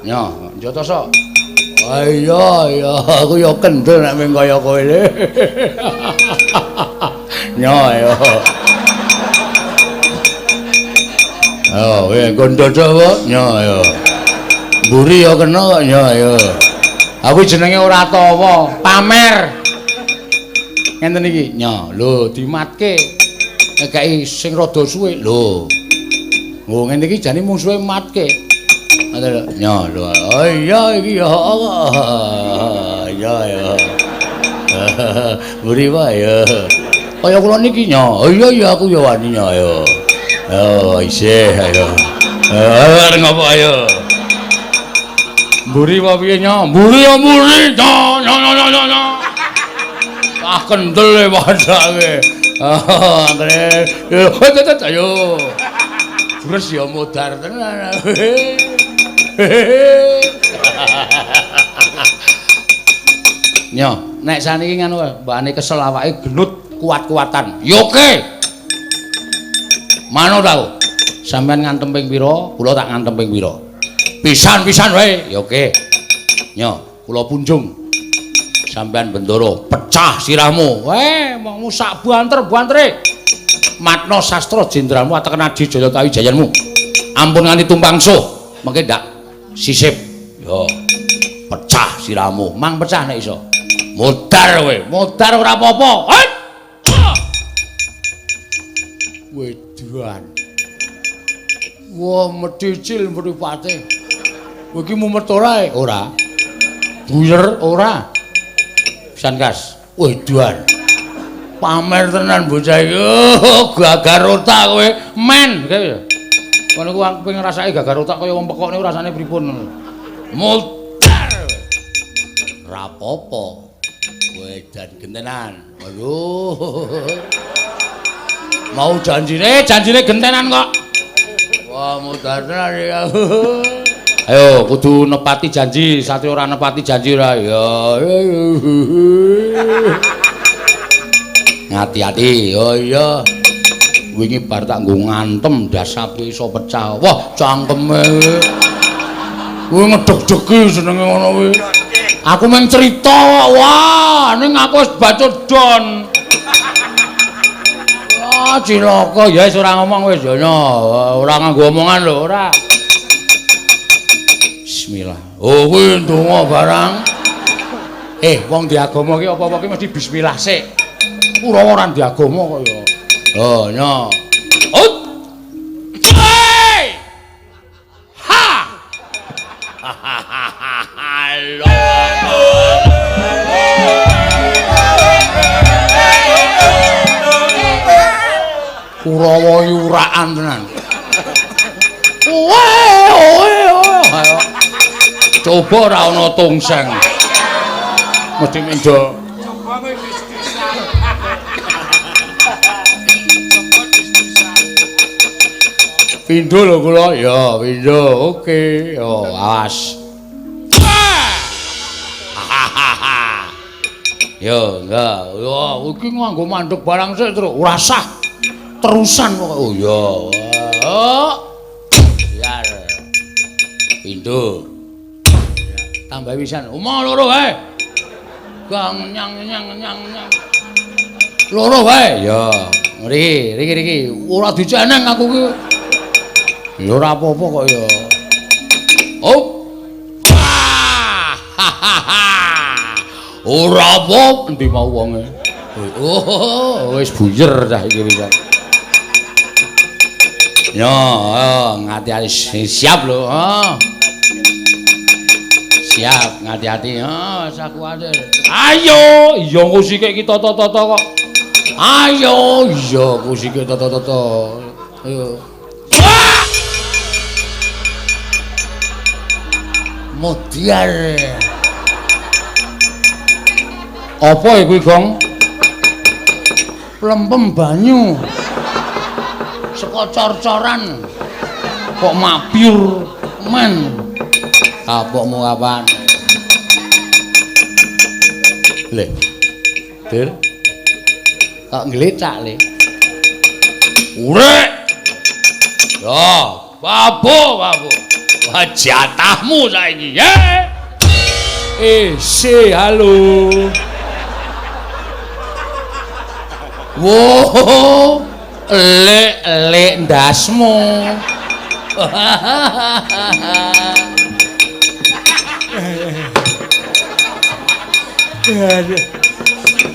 Nyo, njotoso. Iya, aku ya kendel nek mung kaya kowe le. Nyo ya. Oh, nggon dodo apa? Nyo ya. Mburi ya kena kok nyo ya. Aku jenenge ora tawa, pamer. Ngenten iki. Nya, lho dimatke. Ngekeki sing rada suwe. Lho. Oh, ngene iki jane musuhe matke. Nya, lho. Oh iya iki ya. Ya. Buri wae ya. Kaya kula niki nya. Oh iya aku ya wani nya ya. Oh, isih ayo. Areng apa ayo? Mburi apa piye nya? Mburi ya mburi. Nya. Ah kendel e padake. Anggere. Ayo. Terus ya modar tenan. Nya, nek saniki ngono mbakane kesel awake genut kuat-kuatan. Yoke. Mano tau? Sampeyan ngantem ping pira? Kula tak ngantem ping pira? Pisan-pisan wae. Yoke. Nya, kula punjung. Sampeyan bendoro pecah sirahmu. Mongmu sak banter-bantere. Matna sastra jenderalmu ateken Adi Jaya Kawijayanmu. Ampun nganti tumpang suh. Mengke ndak sisip. Yo. Pecah sirahmu. Mang pecah nek iso. Modar kowe. Modar ora apa-apa. Wedan. Wah, medicil mripate. Kowe iki mumet ora? Ora. Buyer ora. Sankas. Wedan. Pamer tenan bocah iki. Gagar otak kowe. Men. Kono ku aku pengen rasake gagar otak kaya wong pekok niku rasane pripun. Modar. Ora apa-apa. Wedan gentenan. Waduh. Mau janjine gentenan kok. Wah, modar tenan iki. Ayo kudu nepati janji, satria ora nepati janji ora ya. Hati-hati. Oh iya. Wingi bar tak nggo ngantem dasape iso pecah. Wah, cangkeme. Kuwi ngedeg-degi jenenge ngono kuwi. Aku mung cerita. Wah, ning aku wis bacot don. Wah, cilaka ya wis ora ngomong wis ya. Ora nganggo omongan lho, ora. Bismillah. Oh, kuwi ndonga barang. Wong di agama ki apa-apa ki mesti bismillah sik. Ora ora di agama kok ya. Oh, nya. Ut. Hey! Ha! Halo. Kurawa yuraan tenan. Ayo. Coba ora ana tongseng. Mesti mendo. Pindho lho kula. Ya, pindho. Oke. Yo, awas. Yo, enggak. Yo, iki nganggo mandeg barang sik terus ora sah. Terusan kok. Oh ya. Biar. Pindho. Tambah pisan. Omong loro wae. Gang nyang. Loro wae. Ya. Riki. Ora diceneng aku ki. Ya ora apa-apa kok ya. Oh. Ora apa endi mau wonge. Oh, wis buyer dah iki wis. Ya, ngati-ati siap lho. Siap, ngati-ati. Sakuwatir. Ayo, iya kusike iki toto-toto kok. Ayo, iya kusike toto-toto. Ayo. Modiar. Apa iku, Gong? Plempem banyu. Saka cor-coran. Kok mabyur men. Kapokmu kapan? Le. Dir. Kok nglecak le. Urek. Yo, babu. Wah, jatahmu saiki, ya. Halo. Wow, lek ndasmu.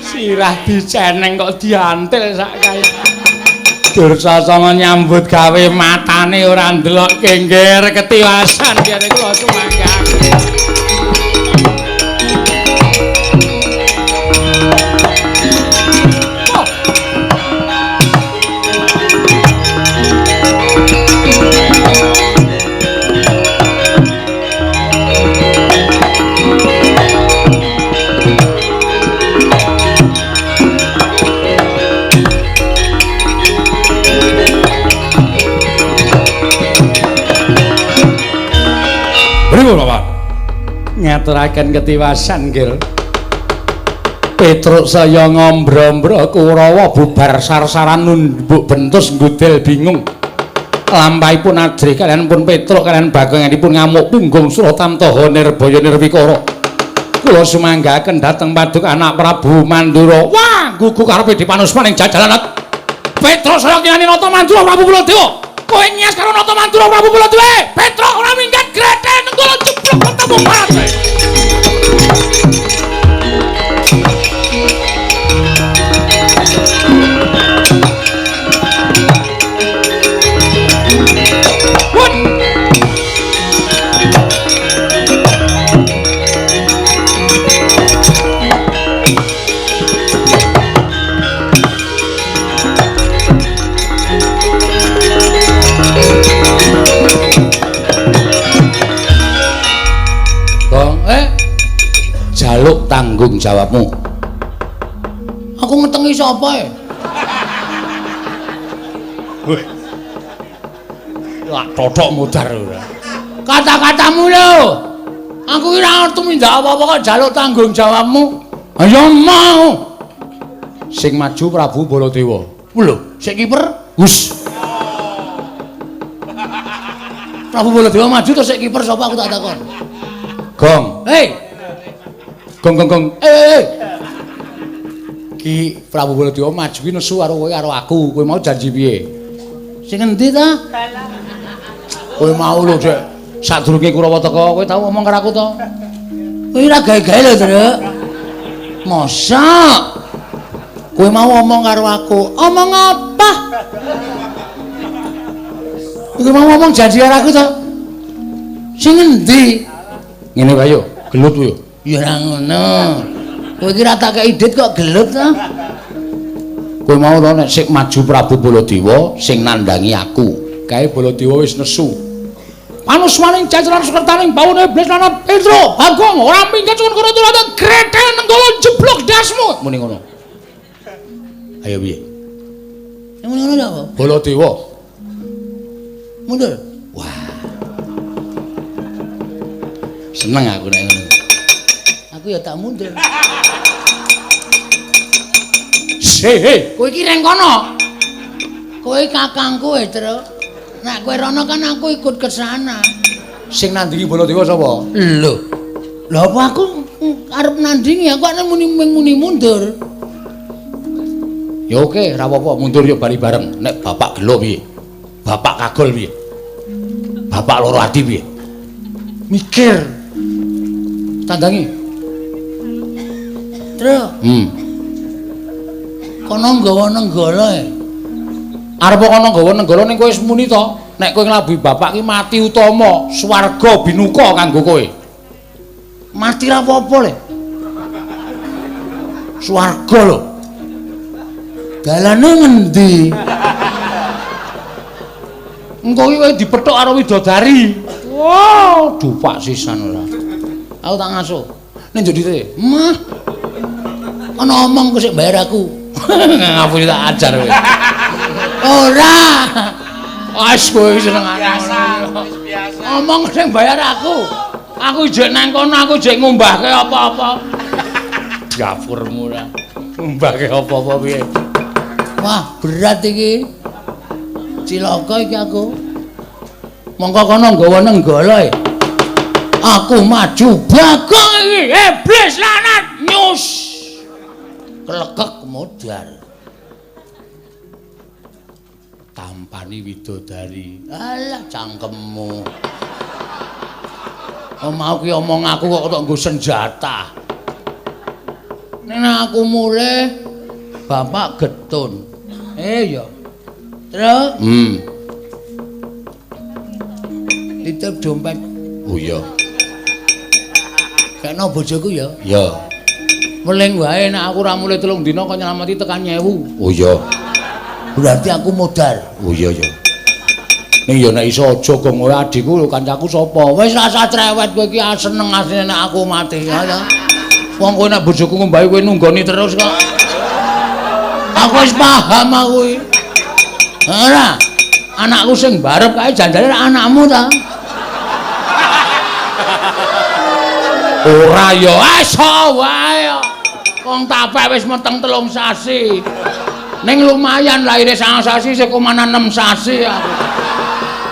Sirah diceneng kok diantil sak kaya. Dursasana nyambut gawe matane ora ndelok kengger ketiwasan kene kula sumangga. Ngaturaken ketiwasan nggih. Petruk saya ngombro-ombro Kurawa bubar sar-saran nunduk bentus nggudel bingung. Lampahipun Adri kalian pun Petruk kalian Bagongipun ngamuk punggung Suratamtaha Nirbaya Nirwikara. Kula sumanggaken dhateng Paduk anak Prabu Mandura. Wah, gugu karepe dipanusman ing jajalan. Petruk saya kiyane Nata Mandura Prabu Baladewa. Kowe nyes karo Nata Mandura Prabu Baladewa. Petruk ora minggat grete nenggala jeblok ketemu parate. Jaluk tanggung jawabmu. Aku ngetengi sapa e? Weh. Wah, totok mudar ora. Kata-katamu lho. Aku ki ora ngerti mindak apa-apa kok jaluk tanggung jawabmu. Ayo mau. Sing maju Prabu Baladewa. Lho, sik kiper? Hus. Prabu Baladewa maju terus sik kiper sapa aku tak takon. Gong. Hei. Gong. Ki Prabu Baladewa maju ki nesu karo kowe karo aku. Kowe mau janji piye? Sing endi ta? Kowe mau lho, Dek. Sadurunge Kurawa teka, kowe tau ngomong karo aku to? Kowe ora gawe-gawe lho, Truk. Mosok. Kowe mau ngomong karo aku. Omong apa? Kowe mau ngomong janji karo aku to? Sing endi? Ngene wae yo, gelut yo. Ya ora ngono. Kowe iki ra tak kei idit kok gelut to? Kowe mau to nek sik maju Prabu Baladewa sing nandangi aku. Kae Baladewa wis nesu. Panusmaning jajaran sekretaring baune iblis lan Petro. Bagong ora minggat sukun kono turun grete nenggala jeblok dasmu. Muni ngono. Ayo piye? Muni ngono apa? Baladewa. Mundur. Wah. Seneng aku nek ngono. Aku ya tak mundur. Hei, kowe iki reng kono. Kowe kakangku e, Tru. Nek kowe rono kan aku ikut ke sana. Sing nandingi Baladewa sapa? Lho. Lha apa aku arep nandingi aku nek muni mundur. Ya oke, ora apa-apa, mundur yo bali bareng. Nek bapak gelo piye? Bapak kagol piye? Bapak loro ati piye? Mikir. Tandangi. Tru. Kono nggawa nenggala e. Arep kono nggawa nenggala ning kowe wis muni to, nek kowe nglabuhi bapak ki mati utama, swarga binuka kanggo kowe. Mati ra apa-apa le. Swarga lho. Dalane ngendi? Engko iki kowe dipethuk karo widodari. Wow, dupak sisan ora. Aku tak ngasuh. Ning njodite, "Mah, ana omong kok sik bayar aku." Ngapun tak ajar kowe. Ora. Wis kowe seneng biasa. Omong sing bayar aku. Aku jek nang kono aku jek ngumbahke apa-apa. Dapurmu ora. Ngumbahke apa-apa piye? Wah, berat iki. Cilaka iki aku. Mongko kono nggawa nenggala e. Aku maju Bagong iki. Iblis lanat nyus. Klekek modar. Tampani widodari. Alah cangkemmu. Mau ki omong aku kok nggo senjata. Nek aku mulih bapak getun. Ya. Terus titip dompet. Oh iya. Kena bojoku ya. Ya. Meling wae nek aku ora mulih 3 dina kok nyelamati tekan 1000. Oh iya. Berarti aku modal. Oh iya ya. Ning ya nek iso aja gong kowe adikku kancaku sapa? Wis rasa cerewet kowe iki seneng asline nek aku mati ya. Wong kowe nek bojoku ngombahi kowe nunggoni terus kok. Aku wis paham aku iki. Ora. Anakku sing barep kae janjane anakmu ta. Ora ya. Iso wae. Wong tapek wis meteng 3 sasi. Ning lumayan lahire 9 sasi 1,6 sasi aku.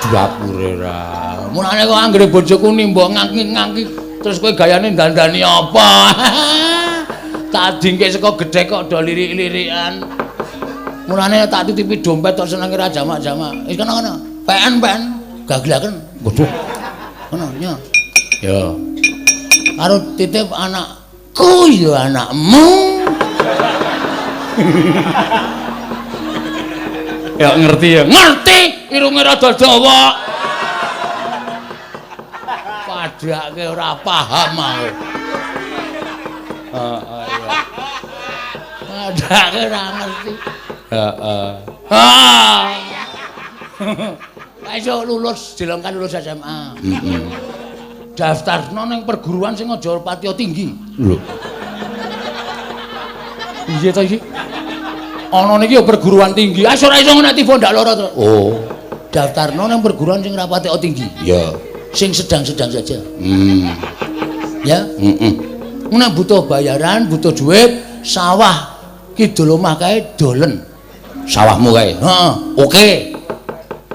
Dapure ra. Mulane kok anggere bojoku nimbok ngangki-ngangki terus kowe gayane dandani apa? Tak dingke saka gedhe kok do lirik-lirikan. Mulane tak titipi dompet tok senenge ra jamak-jamak. Wis kono-kono. PN gaglaken. Waduh. Kono ya. Ya. Karo titip anakku ya anakmu. Ya ngerti ya. Ngerti irunge rada dawa. Padake ora paham aku. Iya. Padake ora ngerti. Heeh. Iso lulus jelengkan lulus SMA. Heeh. Daftarno ning perguruan sing aja patiya tinggi. Lho. Iya ta iki? Ana niki ya perguruan tinggi. Ah ora iso nek tiba ndak lara to. Oh. Daftarno ning perguruan sing ra patiya tinggi. Ya. Sing sedang-sedang saja. Ya? Heeh. Nek butuh bayaran, butuh duit, sawah kidul omah kae dolen. Sawahmu kae. Heeh. Oke.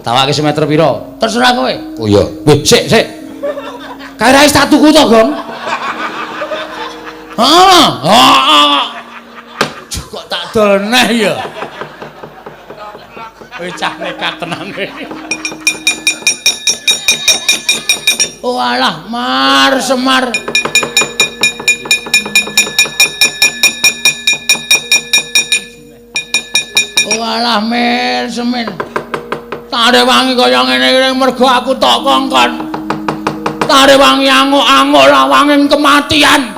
Tawake semeter pira? Terserah kowe. Oh iya. Wih, sik. Kae ra wis tak tuku to, Gong? Heeh. Kok tak dol neh ya. Kowe cah nekat tenan kowe. Oh alah, Semar. Oh alah, Semin. Tare wangi kaya ngene iki mergo aku tok kongkon. Tare wangi anguk-anguk lawanging kematian.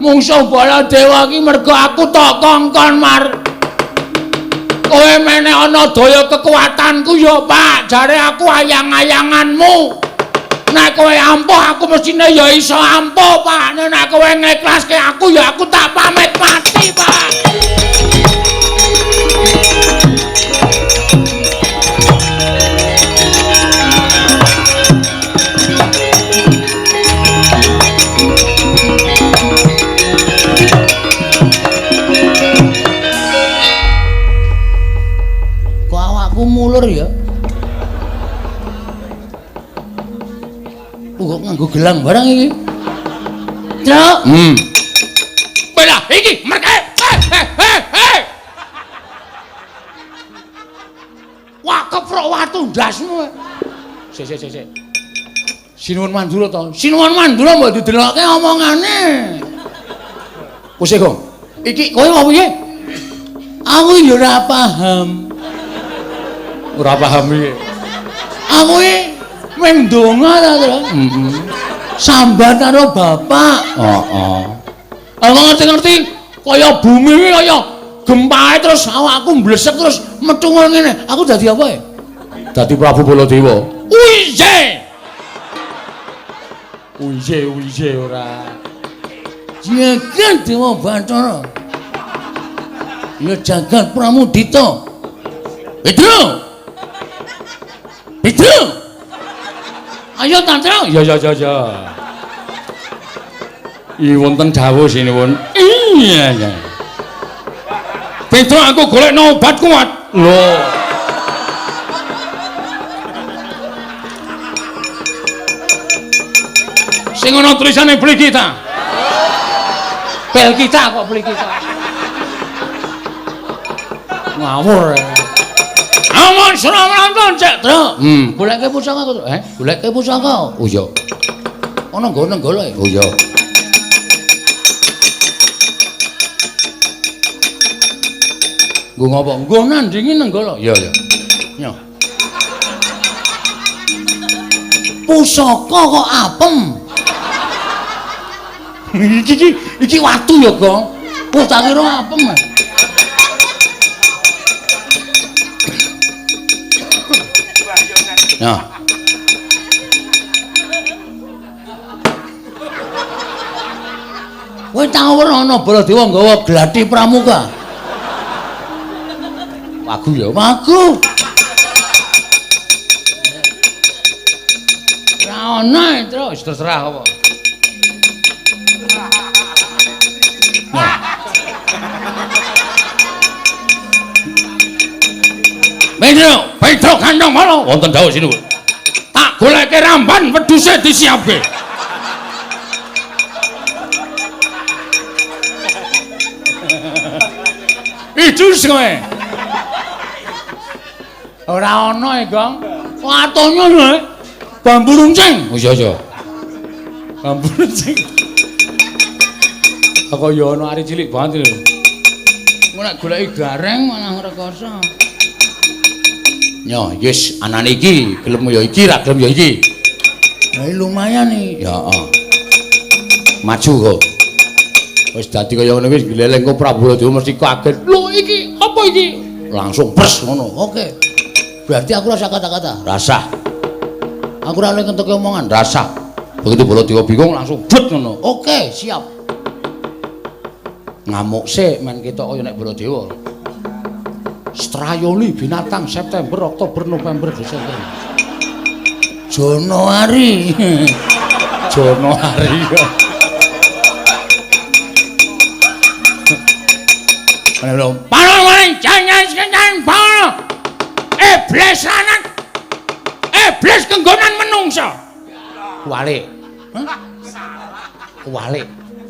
Mungsuh Baladewa iki mergo aku tok kongkon, Mar. Kowe meneh ana daya kekuatanku ya, Pak. Jare aku ayang-ayanganmu. Nek kowe ampuh aku mestine ya iso ampuh, Pak. Nek kowe ngiklaske aku ya aku tak pamit mati, Pak. Kok awakku mulur ya? Kok nganggo gelang barang iki? Truk. Belah iki merke. Hei. Wah, keprok watu ndasmu. Sik. Sinuwun Mandura to. Sinuwun Mandura mbok didelokke omongane. Wis, Gong. Iki kowe apa piye? Aku ya ora paham. Ora paham iki. Aku iki mung ndonga ta, Tru? Sambat karo bapak. Heeh. Aku ngerti-ngerti kaya bumi iki kaya gempae terus awakku mblesek terus metu ngene. Aku dadi apa ya? Dadi Prabu Baladewa. Uije ora. Jagat Dewa Bathara. Ya jagat Pramudita. Pedro. Ayo Tantro. Ya. Wonten dawuh sinuwun. Iya. Pedro aku golekno obat kuat. Lho. Sing ana tulisane beli kita. Bel kita kok beli kita. Ngawur. Amun suramanton cek, Tru. Goleke pusaka kok, Goleke pusaka. Oh iya. Ana nggo nenggolo. Oh iya. Nggo ngopo? Nggo nandingi nenggala. Ya ya. Ya. Pusaka kok apem. iki watu ya, Gong. Oh, tak kira apem. Ya. Kowe tawur ana Baladewa nggawa glathi pramuka. Wagu ya, wagu. Ora ana terus terserah apa. Pedro Kandang Mala wonten dawuh sinuwun. Tak goleke ramban wedhuse disiapke. Ijus kowe. Ora ana e, Gong. Watonyo lho. Bambu runcing. Oh iya. Bambu runcing. Kok ya ana ari cilik banget lho. Engko nek goleki gareng malah ngrekoso. Nyo, yes, anane iki gelem ya iki, ra gelem ya iki. Lah lumayan iki. Ya, maju kok. Wis dadi kaya ngene wis gleleng kok Prabu Baladewa mesti kaget. Lho iki, apa iki? Langsung pres ngono. Oke. Berarti aku rasa kata-kata. Rasa. Aku ora oleh kentuke omongan, rasa. Begitu Baladewa bingung langsung blet ngono. Oke, siap. Ngamuk sik men ketok kaya nek Baladewa. Strayoli binatang September, Oktober, November, Desember. Januari. Januari. Panon jangan sekencan panon. Iblis lanang. Iblis kenggonan menungso. Kuwalik. Kuwalik.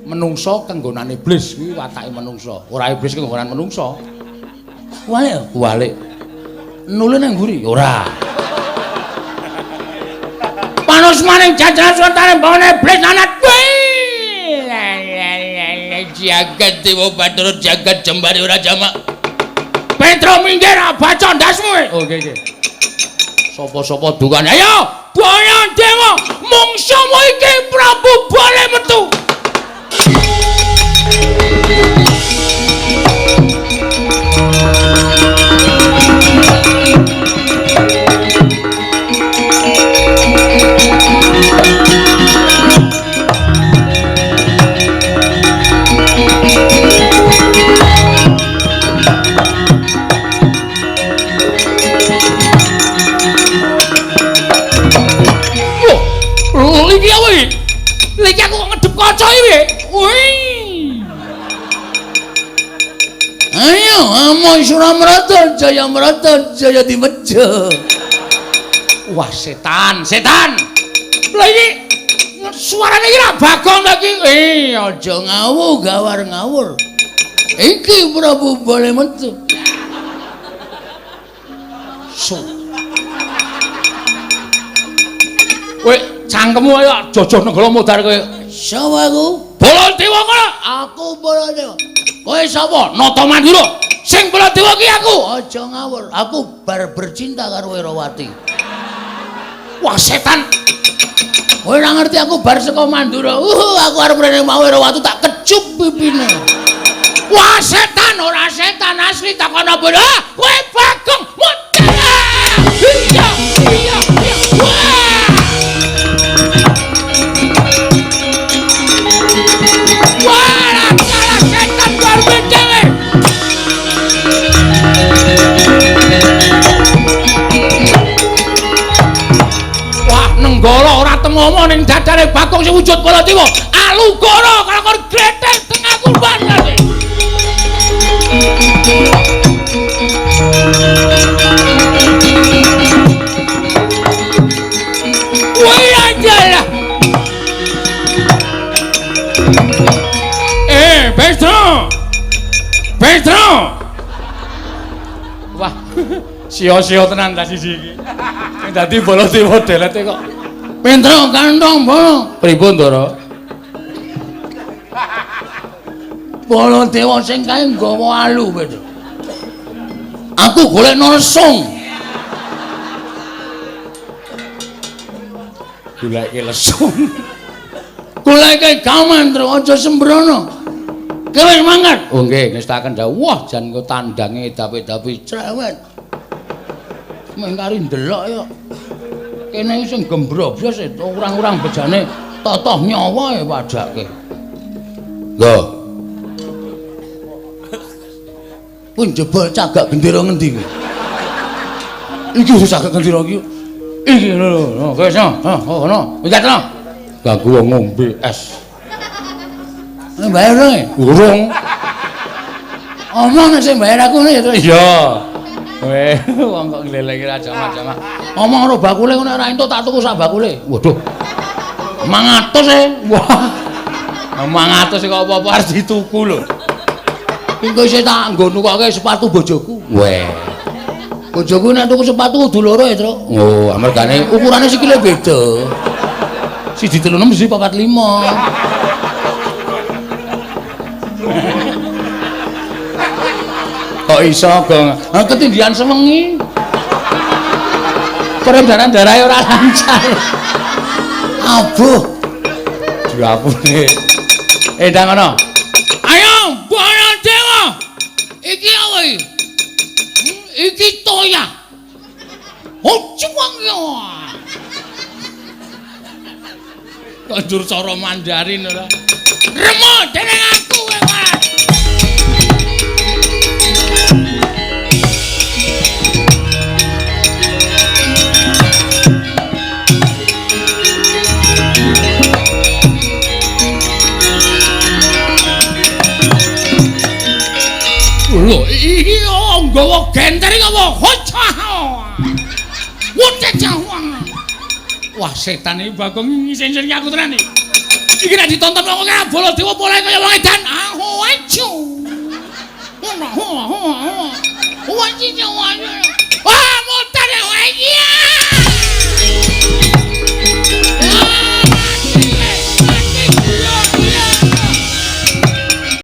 Menungso kenggonan iblis kuwi watake menungso. Ora iblis kenggonan menungso. Kuwalik. Nulun nang mburi ora. Panos maning jajaran swantane bawone iblis lanang. Jagat Dewa Bathara jagat jembare ora jamak. Petro minggir baca ndasmu. Oke. Sapa-sapa dukane? Ayo, Daya Dewa, mungsumu iki Prabu Bale metu. Iki apa iki? Lagi aku ngedep kaca iki. Wih. Ayo, amoy Suramrata, Jaya Dimeja. Wah, setan. Lah iki suarane iki ra Bagong ta iki. Aja ngawur, gawar ngawur. Iki Prabu Bale metu. Kowe cangkemmu ayo jojo negara modar kowe. Sapa aku? Baladewa kowe. Aku Baladewa. Kowe sapa? Nata Mandura. Sing Baladewa ki aku. Aja ngawur. Aku bar bercinta karo Werawati. Wah, setan. Kowe ora ngerti aku bar saka Mandura. Aku arep rene mau Werawati tak kecup pipine. Wah, setan ora setan asli takon apa? Kowe Bagong modar. Iya. Wah. Nenggala ora temomo ning dadane Bagong sing wujud Baladewa. Alugara kalakon gletek tengah kurban lagi. Woi aja lah. Petro. Wah, sio-sio tenan ta siji iki. Sing dadi Baladewa delete kok. Petro Kandang Mala. Pripun, Ndara? Baladewa sing kae nggawa alu, Petro. Aku golekno lesung. Goleke lesung. Goleke gaman, Tru, aja sembrono. Kowe mangkat. Oh nggih, ngestaken dawuh. Wah, jan engko tandange dapi-dapi Cerewet. Mengkari ndelok ya. Kene iki sing gembroblos urang-urang bejane totoh nyawa ya padake. Lho. Kuwi jebol cagak gendera ngendi kuwi? Iki wis cagak gendera iki. Iki lho, wis no. Ono. Wigatno. Ganggu wong ngombe es. Bayar dong. Urung. Omong nek sing bayar aku ngene ya, Tru. Iya. Weh, wong kok ngleleki ra jamah-jamah. Omong karo bakule ngono ora entuk tak tuku sak bakule. Waduh. 500 Wah. 500 kok apa-apa harus dituku lho. Engko isih tak nggo nukoke sepatu bojoku. Weh. Bojoku nek tuku sepatu kudu loro ya, Tru. Oh, amargane Ukurane sikile beda. Siji 36 siji 45. kok iso gong. Ketindihan sewengi. Peredaran darah ora lancar. Abuh. Diapune. Ndang ngono. Ayo, Bala Dewa. Iki apa iki? Iki toya. Oh, cuwang yo. Kondur cara Mandarin ora. Remo dening aku kowe. Lho, iki nggawa gentering apa? Hocah. Wocah. Wah, setan iki Bagong ngising-ngising aku tenan iki. Iki nek ditonton wong kaya Baladewa mulai kaya wong edan. Ajo. Wajine